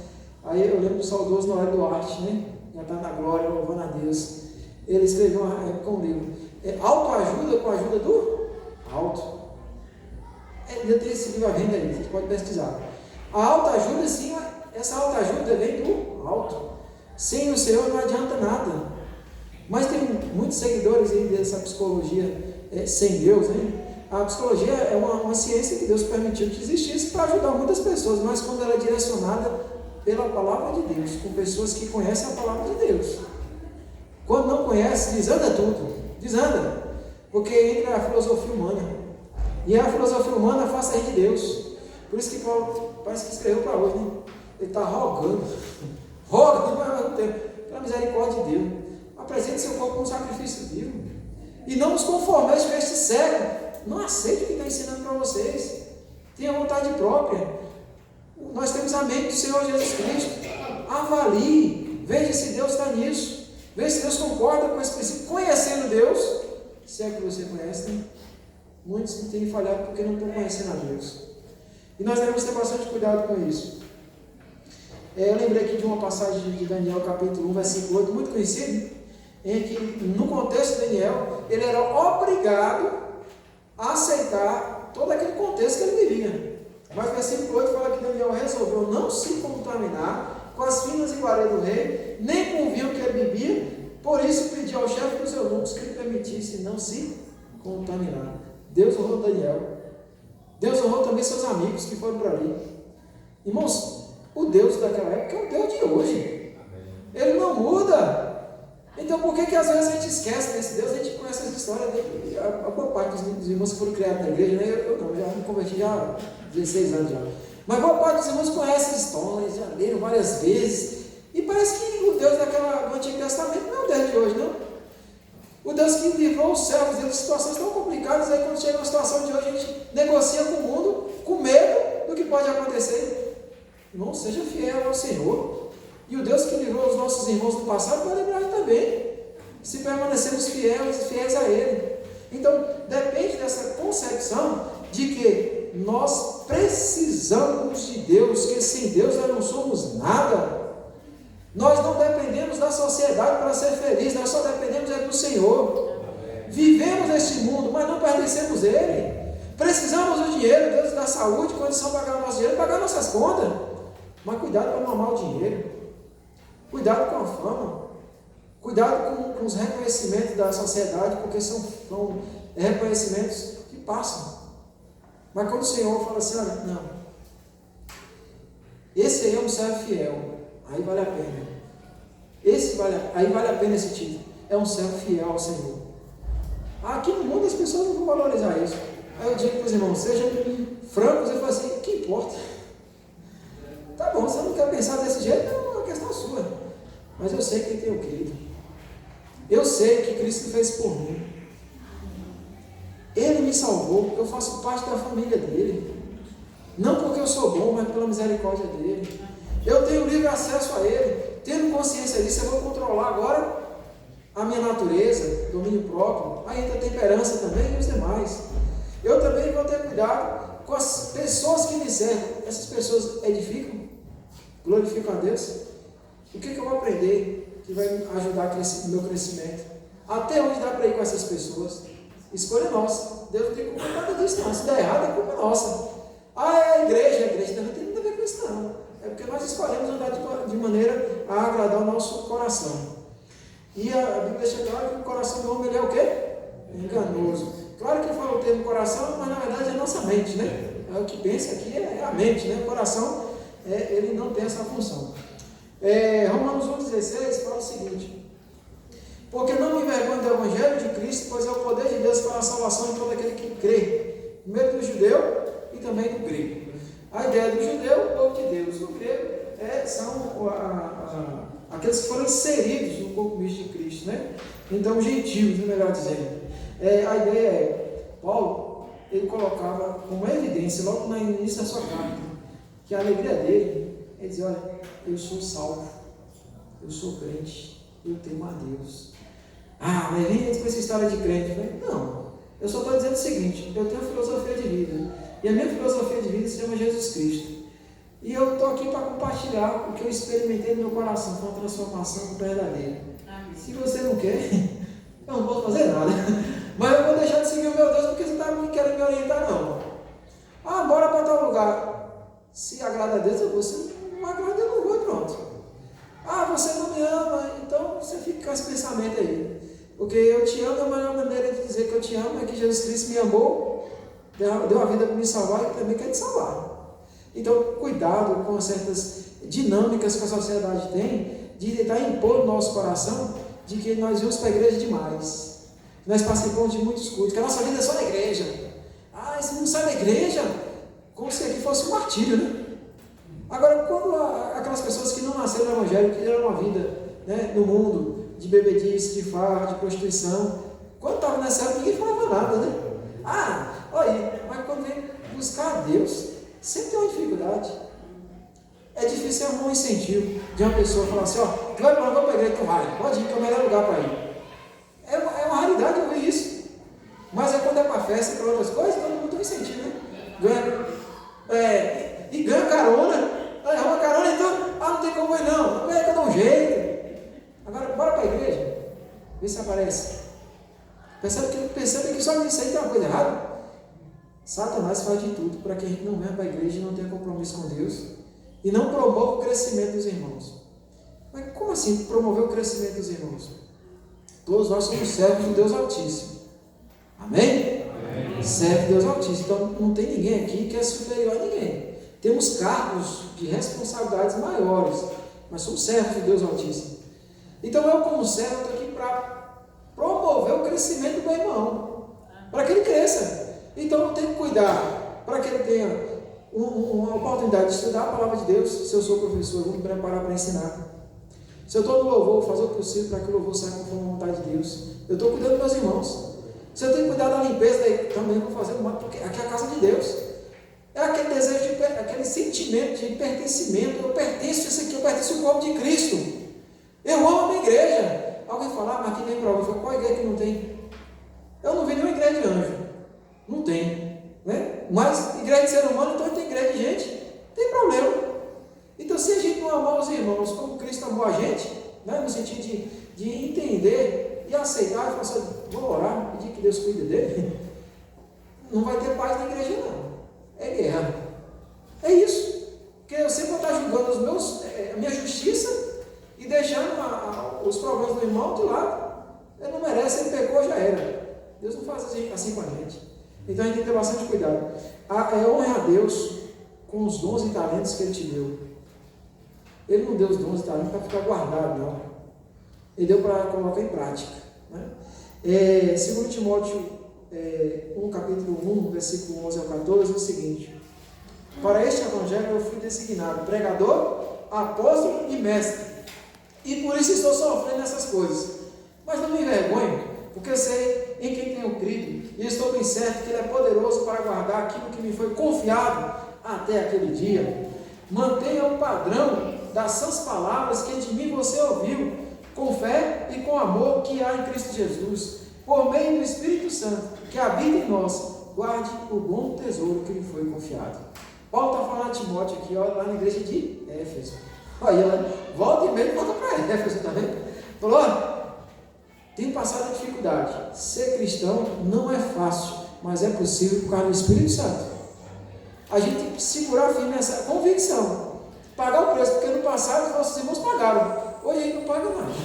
Aí eu lembro do saudoso Noé Duarte, né? Já está na glória, louvando a Deus. Ele escreveu uma época um livro. Autoajuda com a ajuda do alto. ainda tem esse livro à venda aí, você pode pesquisar. A autoajuda, sim, essa autoajuda vem do alto. Sem o Senhor não adianta nada. Mas tem muitos seguidores aí dessa psicologia sem Deus, hein? A psicologia é uma ciência que Deus permitiu que existisse para ajudar muitas pessoas, mas quando ela é direcionada pela palavra de Deus, com pessoas que conhecem a palavra de Deus. Quando não conhece, desanda tudo, desanda, porque entra a filosofia humana, e a filosofia humana afasta de Deus. Por isso que Paulo parece que escreveu para hoje, né? Ele está rogando, mas ao mesmo tempo, pela misericórdia de Deus, apresente seu corpo como sacrifício vivo, e não nos conformeis com este século. Não aceite o que está ensinando para vocês, tenha vontade própria. Nós temos a mente do Senhor Jesus Cristo. Avalie, veja se Deus está nisso, veja se Deus concorda com esse princípio. Conhecendo Deus, se é que você conhece, né? Muitos têm falhado porque não estão conhecendo a Deus, e nós devemos ter bastante cuidado com isso. Eu lembrei aqui de uma passagem de Daniel capítulo 1, versículo 8, muito conhecido, em que no contexto de Daniel, ele era obrigado a aceitar todo aquele contexto que ele vivia. Mas o versículo 8 fala que Daniel resolveu não se contaminar com as finas iguarias do rei, nem com o vinho que ele bebia. Por isso pediu ao chefe dos eunucos que lhe permitisse não se contaminar. Deus honrou Daniel. Deus honrou também seus amigos que foram por ali. Irmãos, o Deus daquela época é o Deus de hoje. Ele não muda. Então por que às vezes a gente esquece desse Deus? A gente conhece essa história dele. A boa parte dos irmãos que foram criados na igreja, né? Eu não, já me converti já há 16 anos já. Mas boa parte dos irmãos conhece essa história, já leram várias vezes. E parece que o Deus do Antigo Testamento não é o Deus de hoje, não. O Deus que livrou os servos de situações tão complicadas, aí quando chega uma situação de hoje, a gente negocia com o mundo, com medo do que pode acontecer. Irmão, seja fiel ao Senhor. E o Deus que livrou os nossos irmãos do passado vai livrar também, se permanecermos fiéis a Ele. Então, depende dessa concepção de que nós precisamos de Deus, que sem Deus nós não somos nada. Nós não dependemos da sociedade para ser felizes, nós só dependemos do Senhor. Vivemos neste mundo, mas não pertencemos a Ele. Precisamos do dinheiro, Deus dá saúde, condição de pagar o nosso dinheiro, pagar nossas contas. Mas cuidado para não amar o dinheiro. Cuidado com a fama, cuidado com os reconhecimentos da sociedade, porque são reconhecimentos que passam. Mas quando o Senhor fala assim, olha, não, esse aí é um servo fiel, aí vale a pena. Aí vale a pena esse título, é um servo fiel ao Senhor. Aqui no mundo as pessoas não vão valorizar isso. Aí eu digo para os irmãos, sejam francos e falam assim, o que importa? Tá bom, você não quer pensar desse jeito, não é uma questão sua. Mas eu sei que tenho crido. Eu sei que Cristo fez por mim. Ele me salvou, eu faço parte da família dele. Não porque eu sou bom, mas pela misericórdia dele. Eu tenho livre acesso a ele. Tendo consciência disso, eu vou controlar agora a minha natureza, domínio próprio. Aí entra a temperança também e os demais. Eu também vou ter cuidado com as pessoas que me servem. Essas pessoas edificam, glorificam a Deus. O que eu vou aprender que vai me ajudar no meu crescimento? Até onde dá para ir com essas pessoas? Escolha nossa. Deus não tem culpa nada disso, não. Se der errado, é culpa nossa. Ah, é a igreja não tem nada a ver com isso, não. É porque nós escolhemos andar de maneira a agradar o nosso coração. E a Bíblia deixa claro que o coração do homem ele é o quê? Enganoso. Claro que ele fala o termo coração, mas na verdade é a nossa mente, né? É o que pensa aqui é a mente, né? O coração, ele não tem essa função. Romanos 1,16 fala o seguinte: porque não me envergonho do Evangelho de Cristo, pois é o poder de Deus para a salvação de todo aquele que crê, primeiro do judeu e também do grego. A ideia do judeu, o povo de Deus, o grego são aqueles que foram inseridos no corpo místico de Cristo, né? Então, gentios, melhor dizendo. A ideia Paulo, ele colocava como evidência, logo no início da sua carta, que a alegria dele, ele dizia, olha, eu sou salvo, eu sou crente, eu temo a Deus. Mas vem com essa história de crente. Eu falei, não, eu só estou dizendo o seguinte, eu tenho uma filosofia de vida, e a minha filosofia de vida se chama Jesus Cristo. E eu estou aqui para compartilhar o que eu experimentei no meu coração, foi uma transformação verdadeira. Se você não quer, eu não posso fazer nada. Mas eu vou deixar de seguir o meu Deus porque você está querendo me orientar, não. Ah, bora para tal lugar. Se agrada a Deus, eu vou. Se não agrada, eu não vou e pronto. Ah, você não me ama, então você fica com esse pensamento aí. Porque eu te amo, a maior maneira de dizer que eu te amo é que Jesus Cristo me amou, deu a vida para me salvar e também quer te salvar. Então, cuidado com certas dinâmicas que a sociedade tem de tentar impor no nosso coração de que nós vamos para a igreja demais. Nós participamos de muitos cultos, que a nossa vida é só na igreja. Ah, se não sai da igreja, como se aqui fosse um martírio, né? Agora, quando aquelas pessoas que não nasceram no Evangelho, que tiveram uma vida, né, no mundo, de bebedice, de farra, de prostituição, quando estava nessa época, ninguém falava nada, né? Ah, olha, mas quando vem buscar a Deus, sempre tem uma dificuldade. É difícil arrumar um incentivo de uma pessoa falar assim, ó, tu vai para a igreja, tu vai, pode ir, que é o melhor lugar para ir. É uma raridade ouvir isso. Mas é quando é para festa e para outras coisas, todo mundo tem um incentivo, né? E ganha carona. Arruma carona, então, não tem como ir não. Não é que eu dou um jeito. Agora, bora para a igreja. Vê se aparece. Percebe que só nisso aí tem uma coisa errada. Satanás faz de tudo para que a gente não venha para a igreja e não tenha compromisso com Deus e não promova o crescimento dos irmãos. Mas como assim promover o crescimento dos irmãos? Todos nós somos servos de Deus Altíssimo. Amém? Amém. Servo de Deus Altíssimo. Então não tem ninguém aqui que é superior a ninguém. Temos cargos de responsabilidades maiores, mas somos servos de Deus Altíssimo. Então eu, como servo, estou aqui para promover o crescimento do meu irmão, para que ele cresça. Então eu tenho que cuidar para que ele tenha uma oportunidade de estudar a palavra de Deus. Se eu sou professor, eu vou me preparar para ensinar. Se eu estou no louvor, vou fazer o possível para que o louvor saia conforme a vontade de Deus. Eu estou cuidando dos meus irmãos. Se eu tenho que cuidar da limpeza, também vou fazer, porque aqui é a casa de Deus. É aquele desejo, aquele sentimento de pertencimento. Eu pertenço a isso aqui, eu pertenço ao corpo de Cristo. Eu amo a minha igreja. Alguém fala, mas aqui tem prova. Eu falo, qual igreja que não tem? Eu não vi nenhuma igreja de anjo. Não tem. Né? Mas igreja de ser humano, então tem igreja de gente. Tem problema. Então, se a gente não amar os irmãos como Cristo amou a gente, né? No sentido de entender e aceitar, e falar assim, vou orar, pedir que Deus cuide dele, não vai ter paz na igreja, não. É guerra. É isso. Porque eu sempre vou estar julgando a minha justiça e deixando os problemas do irmão de lado. Ele não merece, ele pecou, já era. Deus não faz assim com a gente. Então a gente tem que ter bastante cuidado. Honre a Deus com os dons e talentos que Ele te deu. Ele não deu os dons e talentos para ficar guardado, não. Ele deu para colocar em prática. Né? 2 Timóteo 1, capítulo 1, versículo 11 ao 14, é o seguinte: para este evangelho eu fui designado pregador, apóstolo e mestre, e por isso estou sofrendo essas coisas. Mas não me envergonho, porque eu sei em quem tenho crido, e estou bem certo que Ele é poderoso para guardar aquilo que me foi confiado até aquele dia. Mantenha o padrão das sãs palavras que de mim você ouviu, com fé e com amor que há em Cristo Jesus, por meio do Espírito Santo, que habita em nós. Guarde o bom tesouro que lhe foi confiado. Paulo está falando a Timóteo aqui, ó, lá na igreja de Éfeso. Olha, volta e meia, volta para Éfeso também. Falou, olha, tenho passado a dificuldade. Ser cristão não é fácil, mas é possível por causa do Espírito Santo. A gente tem que segurar firme nessa convicção, pagar o preço, porque no passado os nossos irmãos pagaram, hoje a gente não paga mais.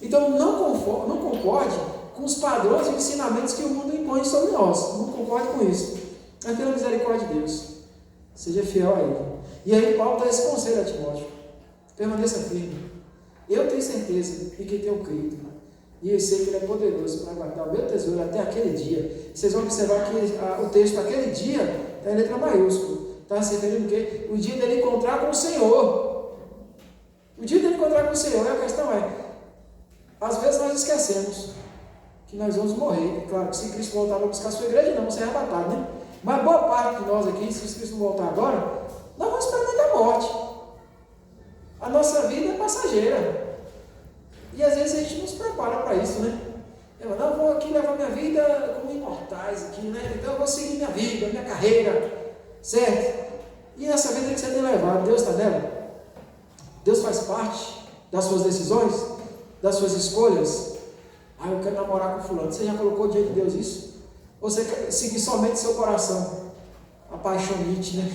Então não concorde com os padrões e ensinamentos que o mundo impõe sobre nós, não concorde com isso, mas pela misericórdia de Deus, seja fiel a Ele. E aí Paulo dá esse conselho a Timóteo: permaneça firme. Eu tenho certeza em que tenho crido, e eu sei que Ele é poderoso para guardar o meu tesouro até aquele dia. Vocês vão observar que o texto aquele dia está em letra maiúscula, está se referindo o quê? O dia dele encontrar com o Senhor. O dia dele encontrar com o Senhor. E a questão é, às vezes nós esquecemos que nós vamos morrer. Claro que se Cristo voltar para buscar a sua igreja, não vamos ser arrebatados, né? Mas boa parte de nós aqui, se Cristo não voltar agora, nós vamos experimentar a morte. A nossa vida é passageira. E às vezes a gente não se prepara para isso, né? Eu vou aqui levar minha vida como imortais aqui, né? Então eu vou seguir minha vida, minha carreira, certo? E nessa vida que você tem levado, Deus está nela? Deus faz parte das suas decisões, das suas escolhas? Eu quero namorar com fulano. Você já colocou diante de Deus isso? Ou você quer seguir somente seu coração? a paixonite, né?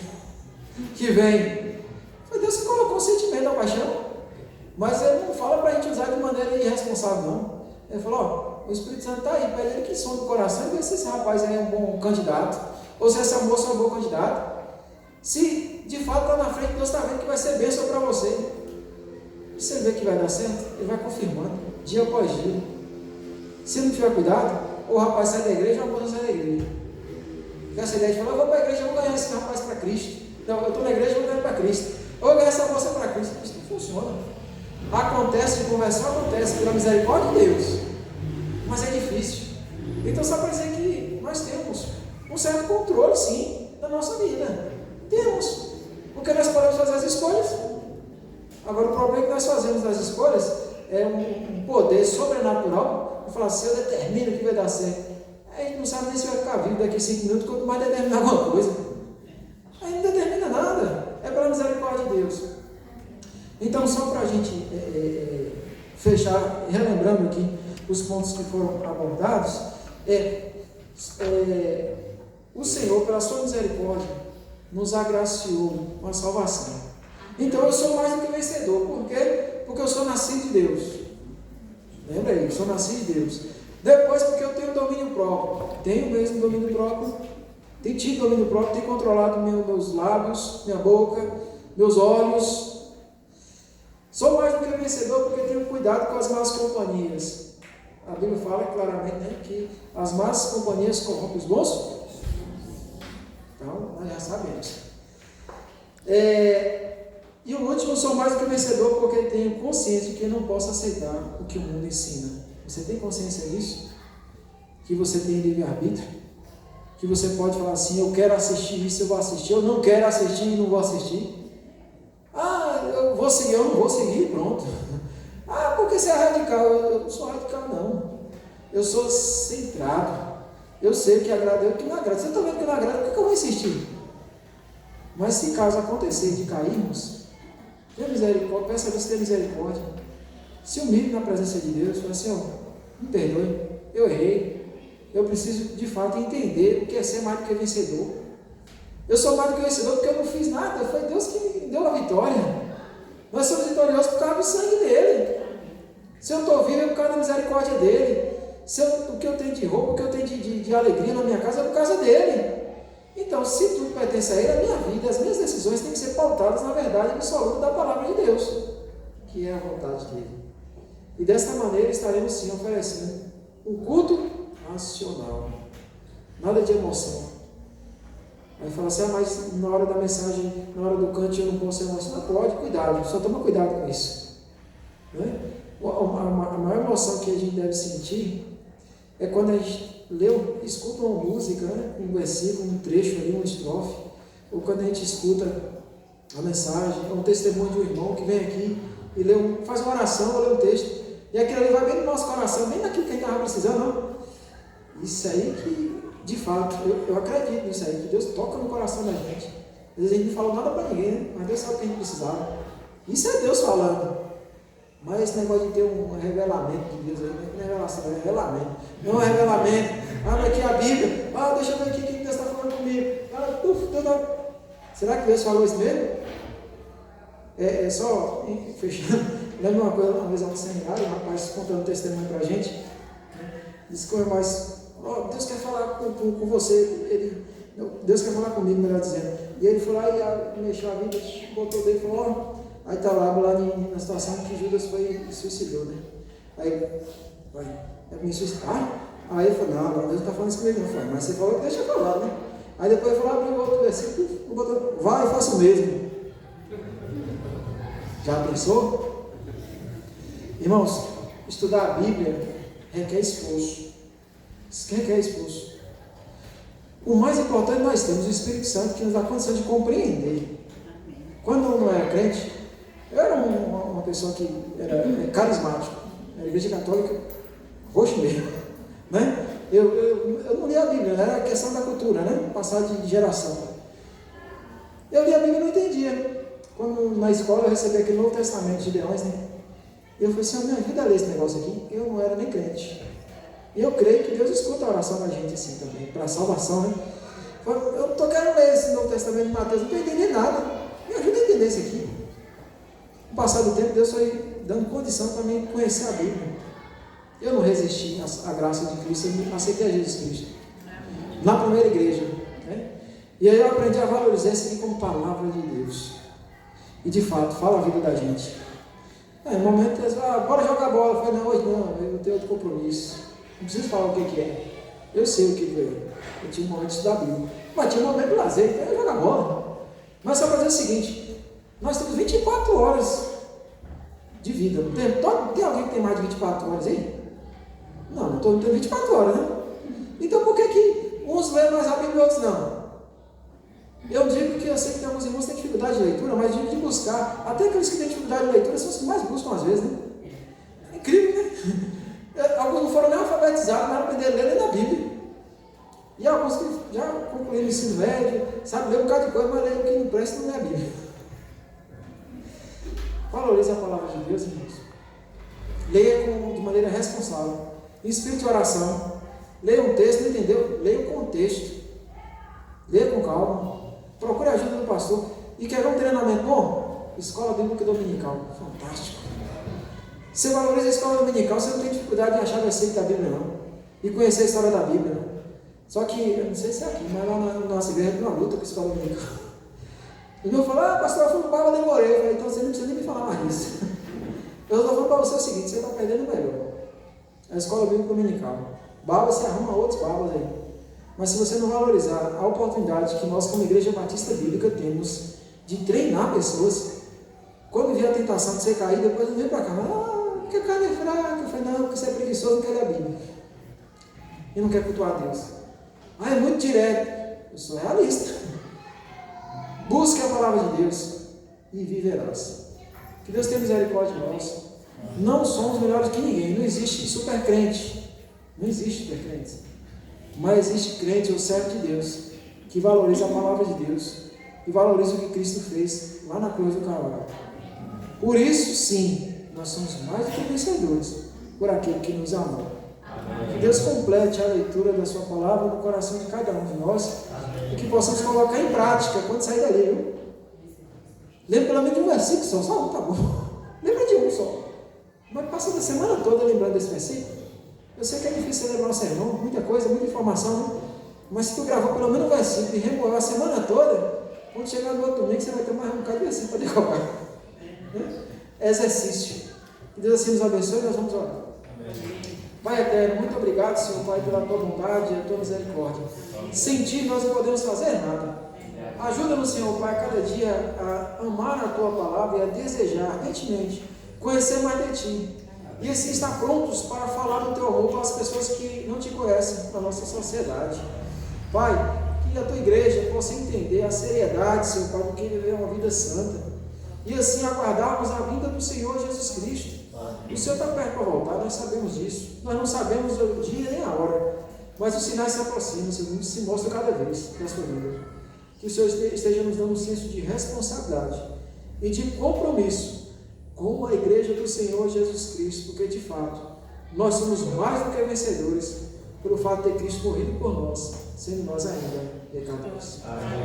Que vem. Foi Deus que colocou o sentimento da paixão. Mas Ele não fala para a gente usar de maneira irresponsável, não. Ele falou, ó, o Espírito Santo está aí, pede Ele que sonde o coração e vê se esse rapaz aí é um bom candidato, ou se essa moça é um bom candidato. Se de fato lá na frente Deus está vendo que vai ser bênção para você, você vê que vai dar certo, Ele vai confirmando, dia após dia. Se não tiver cuidado, ou o rapaz sai da igreja, ou a moça sai da igreja. Fica essa ideia de falar, eu vou para a igreja, eu vou ganhar esse rapaz para Cristo. Não, eu estou na igreja, eu vou ganhar para Cristo. Ou eu vou ganhar essa moça para Cristo. Isso não funciona. Acontece de conversão, acontece pela misericórdia de Deus. Mas é difícil. Então só para dizer que nós temos um certo controle, sim, da nossa vida. Temos. Porque nós podemos fazer as escolhas. Agora o problema é que nós fazemos das escolhas é um poder sobrenatural. Eu falo assim, eu determino que vai dar certo. Aí a gente não sabe nem se vai ficar vivo daqui a 5 minutos, quanto mais determinar alguma coisa. Aí não determina nada. É pela misericórdia de Deus. Então, só para a gente fechar, relembrando aqui os pontos que foram abordados, o Senhor, pela sua misericórdia, nos agraciou com a salvação. Então, eu sou mais do que vencedor. Por quê? Porque eu sou nascido de Deus. Lembra aí, eu sou nascido de Deus. Depois, porque eu tenho domínio próprio. Tenho mesmo domínio próprio. Tenho tido domínio próprio, tenho controlado meus lábios, minha boca, meus olhos. Sou mais do que vencedor porque tenho cuidado com as más companhias. A Bíblia fala claramente, né, que as más companhias corrompem os bons. Então, nós já sabemos. E o último, sou mais do que vencedor porque tenho consciência de que eu não posso aceitar o que o mundo ensina. Você tem consciência disso? Que você tem livre-arbítrio? Que você pode falar assim, eu quero assistir isso, eu vou assistir. Eu não quero assistir e não vou assistir. Eu vou seguir, eu não vou seguir, pronto. Porque você é radical. Eu não sou radical, não. Eu sou centrado. Eu sei o que agrada, eu que não agrada. Se eu estou vendo que não agrada, por que eu vou insistir? Mas se caso acontecer de cairmos, tenha misericórdia, peça a Deus ter misericórdia. Se humilhe na presença de Deus, fala assim, me perdoe, eu errei. Eu preciso de fato entender o que é ser mais do que vencedor. Eu sou mais do que vencedor porque eu não fiz nada, foi Deus que me deu a vitória. Nós somos vitoriosos por causa do sangue dele. Se eu estou vivo é por causa da misericórdia dele. O que eu tenho de roupa, o que eu tenho de alegria na minha casa é por causa dele. Então, se tudo pertence a ele, a minha vida, as minhas decisões têm que ser pautadas na verdade absoluta da palavra de Deus, que é a vontade dele. E desta maneira estaremos sim oferecendo um culto racional, nada de emoção. Aí fala assim, mas na hora da mensagem, na hora do canto eu não posso ser emocionado. Pode, cuidado, só toma cuidado com isso. Né? A maior emoção que a gente deve sentir é quando a gente escuta uma música, né? Um versículo, um trecho ali, uma estrofe, ou quando a gente escuta a mensagem, um testemunho de um irmão que vem aqui e faz uma oração, ou lê um texto, e aquilo ali vai bem no nosso coração, bem naquilo que a gente estava precisando, não? Isso aí que, de fato, eu acredito nisso aí, que Deus toca no coração da gente. Às vezes a gente não falou nada para ninguém, né? Mas Deus sabe o que a gente precisava. Isso é Deus falando. Mas esse negócio de ter um revelamento de Deus aí, não é revelação, é revelamento. Não é um revelamento. Abre aqui a Bíblia. Deixa eu ver aqui o que Deus está falando comigo. Será que Deus falou isso mesmo? Só fechando. Lembra uma coisa, uma vez ao seminário, um rapaz contando um testemunho para a gente. Disse que o rapaz, Deus quer falar com você. Deus quer falar comigo, melhor dizendo. E ele foi lá e mexeu a Bíblia, botou dele e falou, aí está lá na situação que Judas se suicidou, né? Aí, me suicidar? Aí ele falou, não, Deus não está falando isso comigo, não. Mas você falou que deixa falar, né? Aí depois ele falou, abriu outro versículo, botou, vai, eu faço o mesmo. Já pensou? Irmãos, estudar a Bíblia requer esforço. Requer esforço. O mais importante nós temos o Espírito Santo que nos dá condição de compreender. Quando eu não era crente, eu era uma pessoa que era carismática, era igreja católica, roxo mesmo, né? Eu não lia a Bíblia, era questão da cultura, né? Passar de geração. Eu lia a Bíblia e não entendia. Quando na escola eu recebi aquele Novo Testamento de Leões, né? Eu falei assim, me ajuda a ler esse negócio aqui, eu não era nem crente. E eu creio que Deus escuta a oração da gente assim também, para a salvação, né? Eu Eu estou querendo ler esse Novo Testamento de Mateus, não estou entendendo nada. Me ajuda a entender isso aqui. No passar do tempo, Deus foi dando condição para mim conhecer a Bíblia. Eu não resisti à graça de Cristo, eu aceitei Jesus Cristo. Na primeira igreja. Né? E aí eu aprendi a valorizar isso aqui como palavra de Deus. E de fato, fala a vida da gente. No momento, eles falam, bora jogar bola. Eu falei, não, hoje não, eu tenho outro compromisso. Não preciso falar o que é. Eu sei o que é. Eu tinha um momento de estudar a Bíblia. Mas tinha um momento de lazer, então eu ia jogar bola. Mas só para dizer o seguinte, nós temos 24 horas de vida. Tem alguém que tem mais de 24 horas aí? Não tem 24 horas, né? Então por que uns lêem mais rápido e outros não? Eu digo que eu sei que tem alguns irmãos que têm dificuldade de leitura, mas digo de buscar. Até aqueles que têm dificuldade de leitura são os que mais buscam às vezes, né? É incrível, né? Alguns não foram nem alfabetizados, não aprenderam a ler nem na Bíblia. E alguns que já concluíram o ensino médio, sabem ler um bocado de coisa, mas ler o que não presta não é a Bíblia. Valorize a palavra de Deus, irmãos. Leia de maneira responsável. Em espírito de oração. Leia um texto, não entendeu? Leia o contexto. Leia com calma. Procure a ajuda do pastor. E quer um treinamento bom? Escola Bíblica Dominical. Fantástico. Você valoriza a escola dominical, você não tem dificuldade de achar receita da Bíblia, não. E conhecer a história da Bíblia, não. Só que, eu não sei se é aqui, mas lá na nossa igreja tem uma luta com a escola dominical. O irmão falou, pastor, eu fui no Baba, demorei. Eu falei, então você não precisa nem me falar mais disso. Eu estou falando para você o seguinte, você está perdendo melhor. A escola bíblica dominical. Baba, você arruma outros babas aí. Mas se você não valorizar a oportunidade que nós, como Igreja Batista Bíblica, temos de treinar pessoas, quando vier a tentação de você cair, depois não vem para cá. Porque a carne é fraca. Eu falei, não, porque você é preguiçoso, não quer ler a Bíblia. E não quer cultuar Deus. É muito direto. Eu sou realista. Busque a palavra de Deus e viverás. Que Deus tenha misericórdia de nós. Não somos melhores que ninguém. Não existe super crente. Não existe super crente. Mas existe crente, ou servo de Deus, que valoriza a palavra de Deus e valoriza o que Cristo fez lá na cruz do Calvário. Por isso, sim, nós somos mais do que vencedores por aquele que nos amou. Que Deus complete a leitura da sua palavra no coração de cada um de nós e que possamos colocar em prática quando sair dali, viu? Lembra pelo menos de um versículo só um, tá bom. Lembra de um só. Mas passa a semana toda lembrando desse versículo. Eu sei que é difícil lembrar um sermão, muita coisa, muita informação, né? Mas se tu gravar pelo menos um versículo e remover a semana toda, quando chegar no outro domingo você vai ter mais um bocado de versículo para decorar. É exercício. Que Deus assim nos abençoe e nós vamos orar. Pai eterno, muito obrigado, Senhor Pai, pela tua bondade e a tua misericórdia. Sem ti nós não podemos fazer nada. Ajuda-nos, Senhor Pai, cada dia a amar a tua palavra e a desejar ardentemente conhecer mais de ti. E assim estar prontos para falar do teu amor para as pessoas que não te conhecem na nossa sociedade. Pai, que a tua igreja possa entender a seriedade, Senhor Pai, do que viver uma vida santa. E assim aguardarmos a vinda do Senhor Jesus Cristo. O Senhor está perto para voltar, nós sabemos disso. Nós não sabemos o dia nem a hora, mas os sinais se aproximam, o Senhor se mostra cada vez na sua vida. Que o Senhor esteja nos dando um senso de responsabilidade e de compromisso com a igreja do Senhor Jesus Cristo, porque de fato nós somos mais do que vencedores pelo fato de ter Cristo morrido por nós, sendo nós ainda pecadores.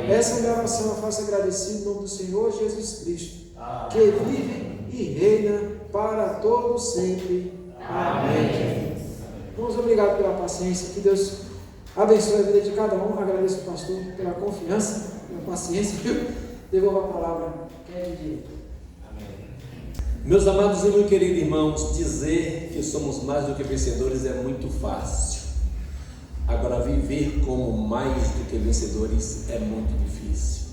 Essa é a minha oração, eu faço agradecido em nome do Senhor Jesus Cristo, que vive e reina para todos sempre. Amém. Vamos, obrigado pela paciência, que Deus abençoe a vida de cada um. Agradeço ao pastor pela confiança, pela paciência, viu? Devolvo a palavra. Meus amados e meus queridos irmãos, dizer que somos mais do que vencedores é muito fácil. Agora, viver como mais do que vencedores é muito difícil.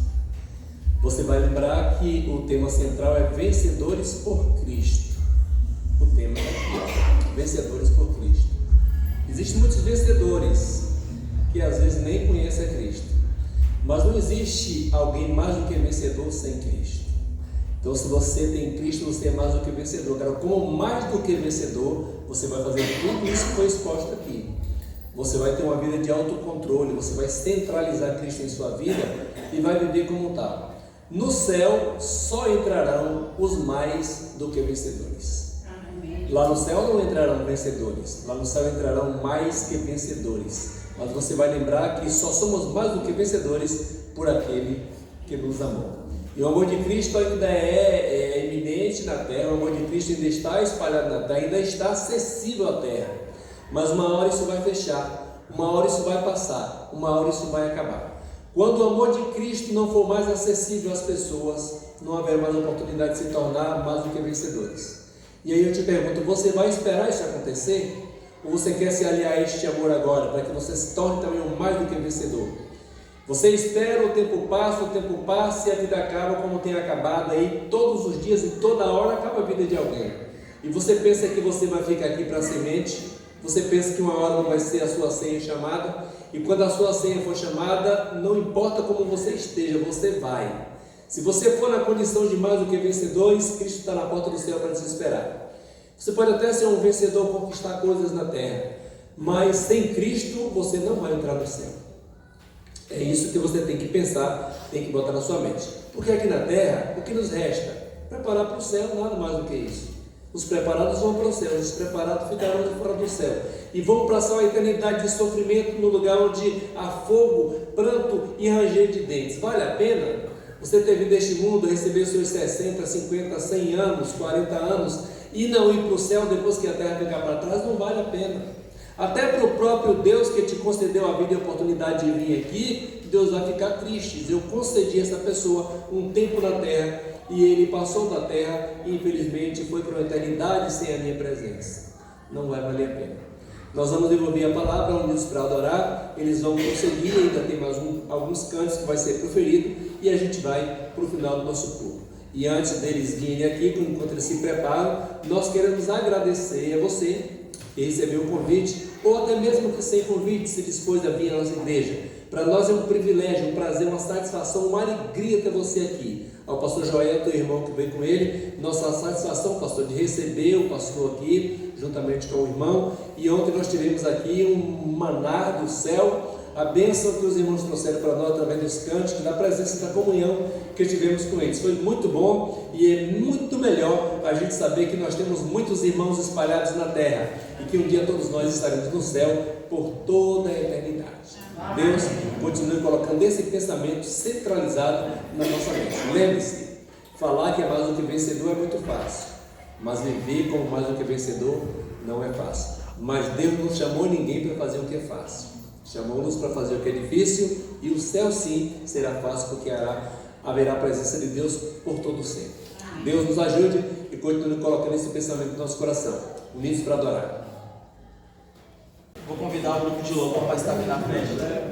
Você vai lembrar que o tema central é vencedores por Cristo. O tema é aqui, vencedores por Cristo. Existem muitos vencedores que às vezes nem conhecem a Cristo, mas não existe alguém mais do que vencedor sem Cristo. Então, se você tem Cristo, você é mais do que vencedor. Agora, como mais do que vencedor, você vai fazer tudo isso que foi exposto aqui. Você vai ter uma vida de autocontrole, você vai centralizar Cristo em sua vida e vai viver como tal. No céu só entrarão os mais do que vencedores. Lá no céu não entrarão vencedores, lá no céu entrarão mais que vencedores. mas você vai lembrar que só somos mais do que vencedores por aquele que nos amou. E o amor de Cristo ainda é eminente na terra, o amor de Cristo ainda está espalhado na terra, ainda está acessível à terra. Mas uma hora isso vai fechar, uma hora isso vai passar, uma hora isso vai acabar. Quando o amor de Cristo não for mais acessível às pessoas, não haverá mais oportunidade de se tornar mais do que vencedores. E aí eu te pergunto, você vai esperar isso acontecer? Ou você quer se aliar a este amor agora, para que você se torne também um mais do que vencedor? Você espera, o tempo passa e a vida acaba como tem acabado aí todos os dias e toda hora acaba a vida de alguém. E você pensa que você vai ficar aqui para semente, você pensa que uma hora não vai ser a sua senha chamada, e quando a sua senha for chamada, não importa como você esteja, você vai. Se você for na condição de mais do que vencedores, Cristo está na porta do céu para te esperar. Você pode até ser um vencedor, conquistar coisas na terra, mas sem Cristo você não vai entrar no céu. É isso que você tem que pensar, tem que botar na sua mente. Porque aqui na terra, o que nos resta? Preparar para o céu, nada mais do que isso. Os preparados vão para o céu, os despreparados ficarão de fora do céu. E vão passar uma eternidade de sofrimento no lugar onde há fogo, pranto e ranger de dentes. Vale a pena você ter vindo deste mundo, receber seus 60, 50, 100 anos, 40 anos e não ir para o céu depois que a terra ficar para trás? Não vale a pena. Até para o próprio Deus que te concedeu a vida e a oportunidade de vir aqui, Deus vai ficar triste. Eu concedi a essa pessoa um tempo na terra e ele passou da terra e infelizmente foi para uma eternidade sem a minha presença. Não vai valer a pena. Nós vamos devolver a palavra aos unidos para adorar, eles vão prosseguir, ainda tem mais alguns cantos que vai ser proferido e a gente vai para o final do nosso culto. E antes deles virem aqui, enquanto eles se preparam, nós queremos agradecer a você que recebeu o convite, ou até mesmo que sem convite se dispôs a vir à nossa igreja. Para nós é um privilégio, um prazer, uma satisfação, uma alegria ter você aqui. Ao pastor Joel, teu irmão que veio com ele, nossa satisfação, pastor, de receber o pastor aqui, juntamente com o irmão. E ontem nós tivemos aqui um maná do céu, a bênção que os irmãos trouxeram para nós através dos cânticos, da presença da comunhão que tivemos com eles. Foi muito bom e é muito melhor a gente saber que nós temos muitos irmãos espalhados na terra e que um dia todos nós estaremos no céu por toda a eternidade. Deus continue colocando esse pensamento centralizado na nossa mente. Lembre-se, falar que é mais do que vencedor é muito fácil, mas viver como mais do que vencedor não é fácil. Mas Deus não chamou ninguém para fazer o que é fácil, chamou-nos para fazer o que é difícil, e o céu sim será fácil, porque haverá a presença de Deus por todo o sempre. Deus nos ajude e continue colocando esse pensamento no nosso coração, unidos para adorar. Vou convidar o grupo de louvor para estar aqui na frente. No trono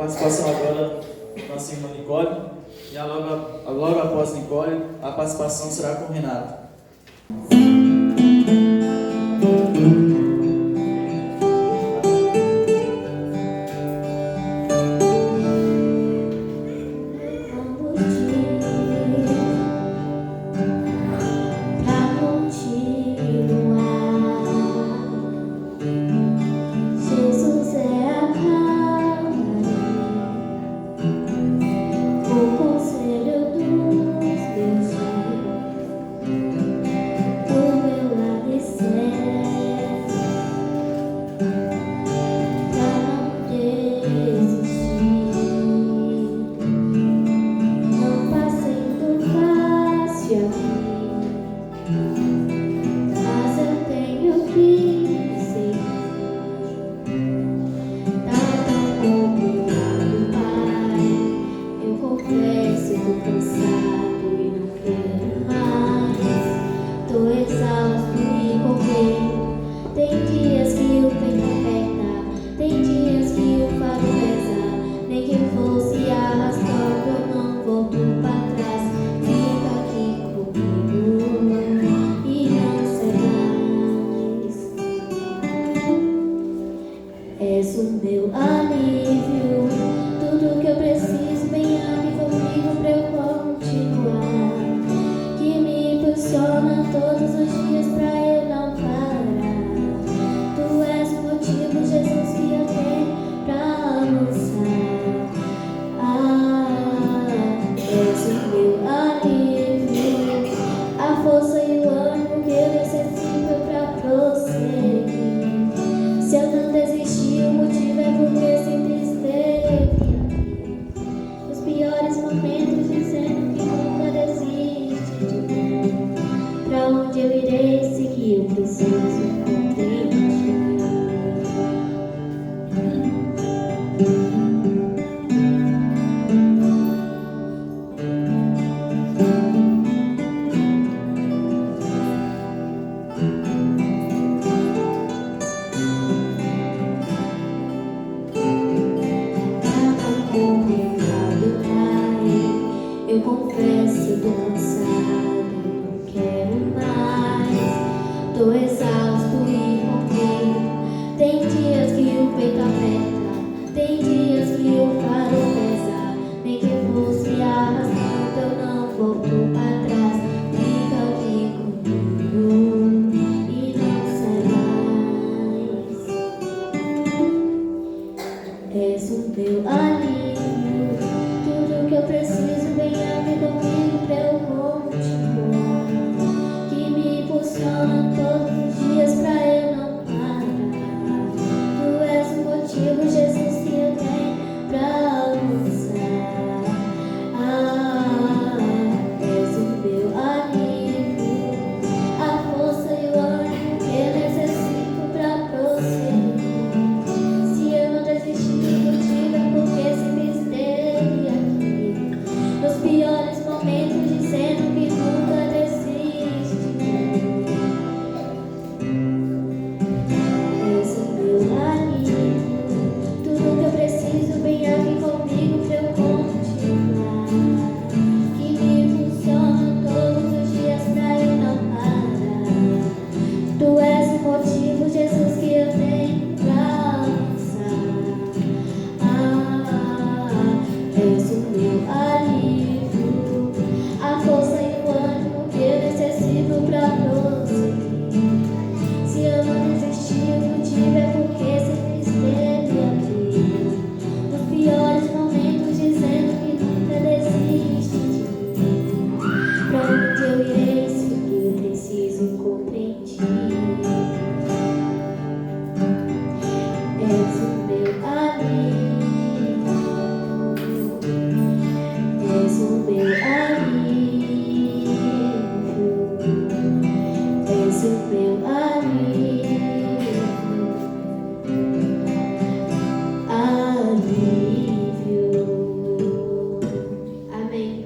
participação agora da nossa irmã Nicole. E logo após Nicole, a participação será com o Renato. Todos os dias pra eu não parar. Tu motivo, Jesus, que eu tenho pra alcançar. És o meu alívio, a força e o ânimo que eu necessito pra prosseguir. Se eu não desistir contigo, é porque sempre esteve aqui. Nos piores momentos, dizendo que nunca desiste de mim. És o meu alívio, tudo que eu preciso vem aqui comigo pra eu continuar. Que me funciona todos os dias pra eu não parar. Tu és o motivo, Jesus, que eu tenho pra alcançar. És o meu alívio, a força e o ânimo que eu necessito pra prosseguir. Se eu não desistir contigo, é porque sempre esteve aqui. Nos piores momentos, dizendo que nunca desiste de mim. Pra onde eu irei, se o que eu preciso compreendi. És o meu alívio, és o meu alívio, és o meu alívio, alívio. Amém.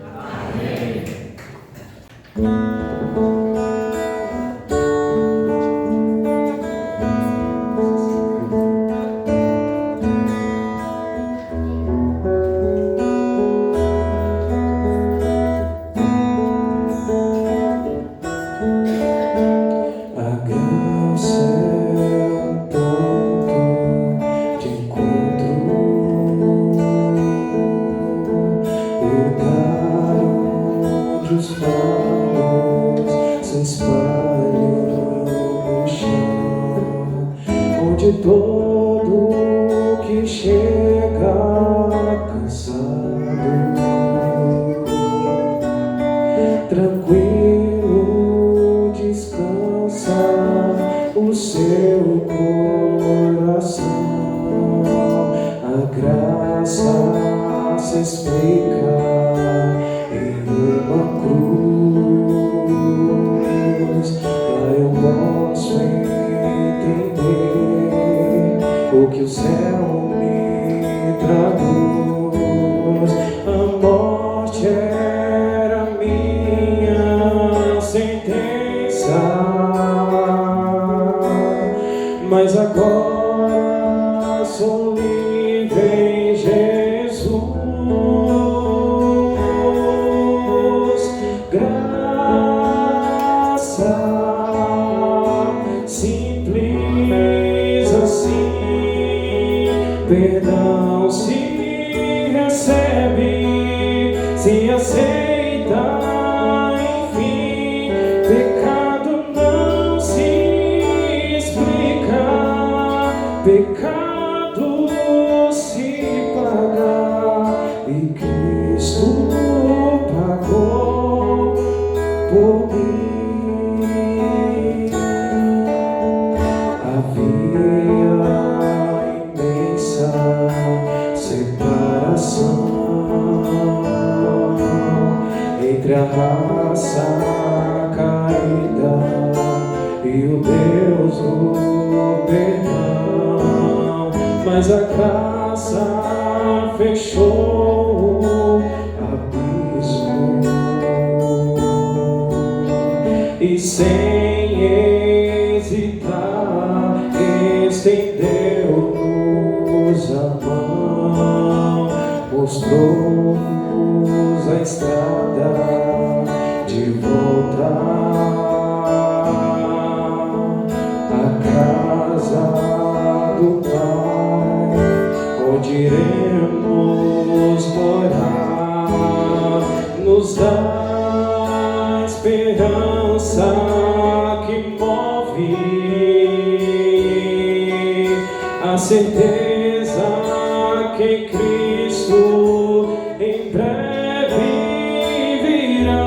A graça é um ponto de encontro, lugar onde os falos se espalham no chão, onde todo que chega cansado, tranquilo, descansa o seu coração. A graça se explica em uma cruz. Lá eu posso entender o que o céu me traduz. A morte era minha sentença, mas agora sou livre em Jesus. Graça simples assim, perdão se recebe, se aceita, enfim, pecado não se explica, pecado se paga, e Cristo pagou por mim. Havia imensa separação entre a raça caída e o Deus do perdão, mas a graça fechou o abismo e sem hesitar estendeu-nos a mão, mostrou-nos a estrada de volta à casa do Pai, onde iremos morar. Nos dá esperança que move, a certeza que Cristo em breve virá.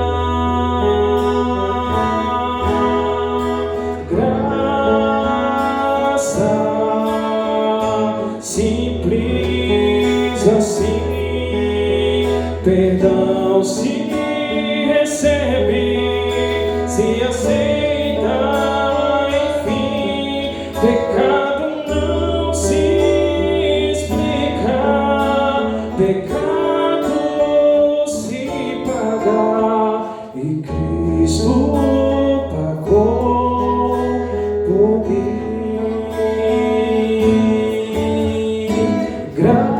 Graça simples assim, perdão se recebe, se aceita, enfim, pecado não se explica, pecado se paga, e Cristo pagou por mim. Graça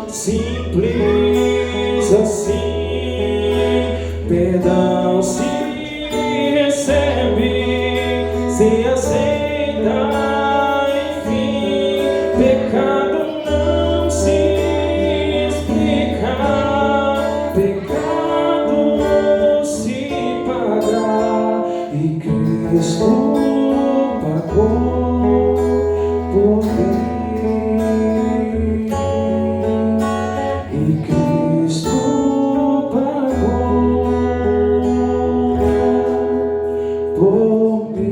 simples assim, perdão se recebe, se aceita, enfim, pecado não se explica, pecado se paga, e Cristo pagou por mim, e Cristo pagou por mim.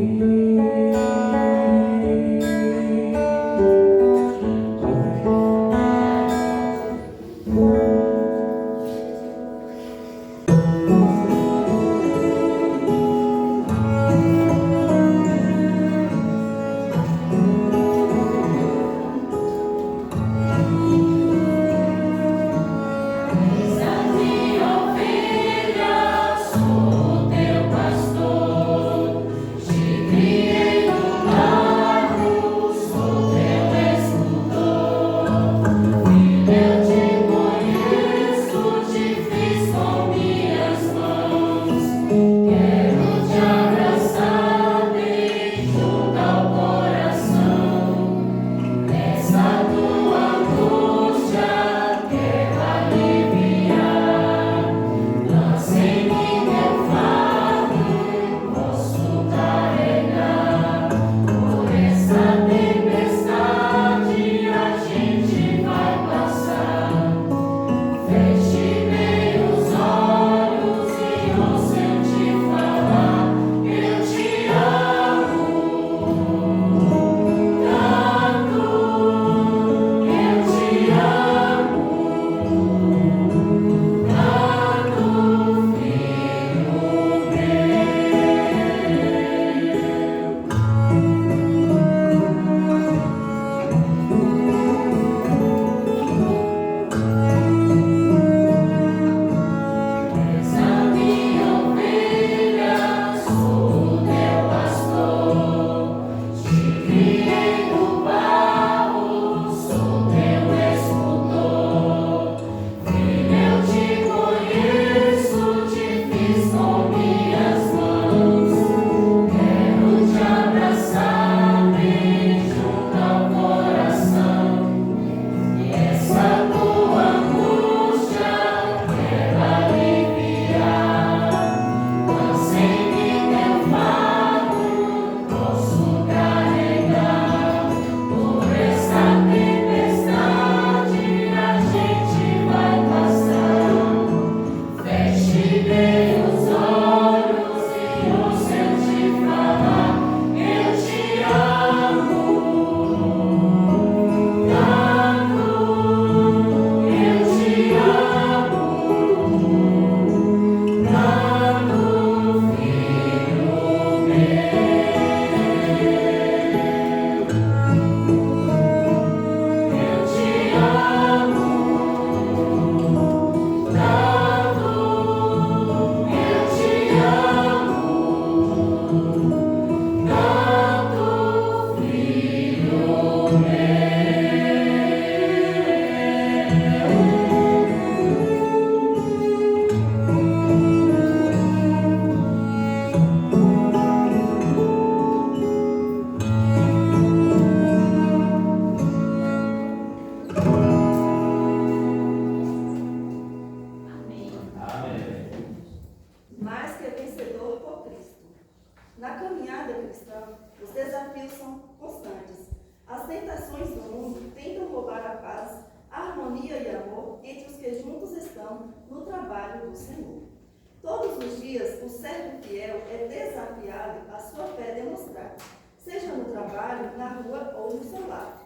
seja no trabalho, na rua ou no seu lar,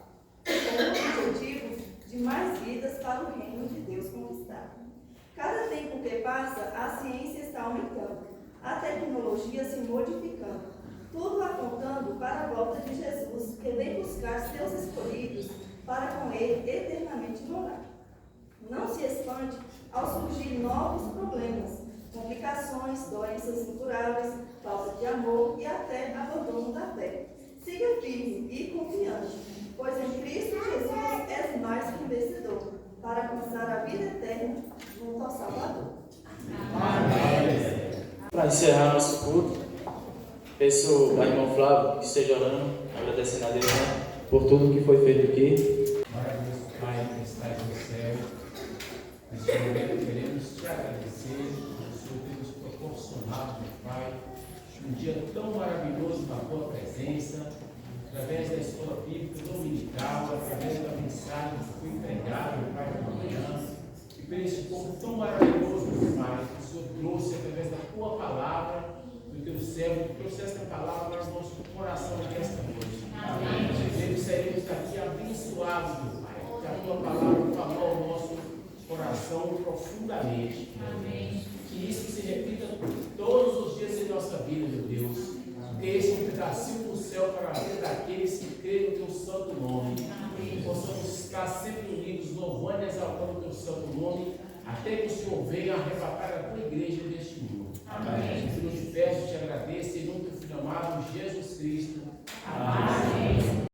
com o objetivo de mais vidas para o reino de Deus conquistar. Cada tempo que passa, a ciência está aumentando, a tecnologia se modificando, tudo apontando para a volta de Jesus, que vem buscar seus escolhidos para com ele eternamente morar. Não se espante ao surgir novos problemas, complicações, doenças incuráveis, falta de amor e até abandono da fé. Siga firme e confiante, pois em Cristo Jesus és mais que vencedor, para alcançar a vida eterna junto ao Salvador. Para encerrar nosso culto, peço ao irmão Flávio que esteja orando, agradecendo a Deus, né, por tudo que foi feito aqui. Maravilhoso Pai que estás no céu, neste momento queremos te agradecer por Senhor ter nos proporcionado, meu Pai, um dia tão maravilhoso na tua presença, através da escola bíblica dominical, através da mensagem que foi pregada, meu Pai, pela manhã, e por esse povo tão maravilhoso, meu Pai, que o Senhor trouxe através da tua palavra, do teu servo, que trouxe esta palavra para o nosso coração nesta noite. Amém. Seremos daqui abençoados, meu Pai, que a tua palavra falou ao nosso coração profundamente. Amém. Que isso se repita todos os dias em nossa vida, meu Deus. Deixe um pedacinho do céu para a vida daqueles que creem no teu santo nome. Que possamos estar sempre unidos, louvando e exaltando o teu santo nome, até que o Senhor venha arrebatar a tua igreja deste mundo. Amém. Eu te peço, te agradeço, em nome do Filho amado, Jesus Cristo.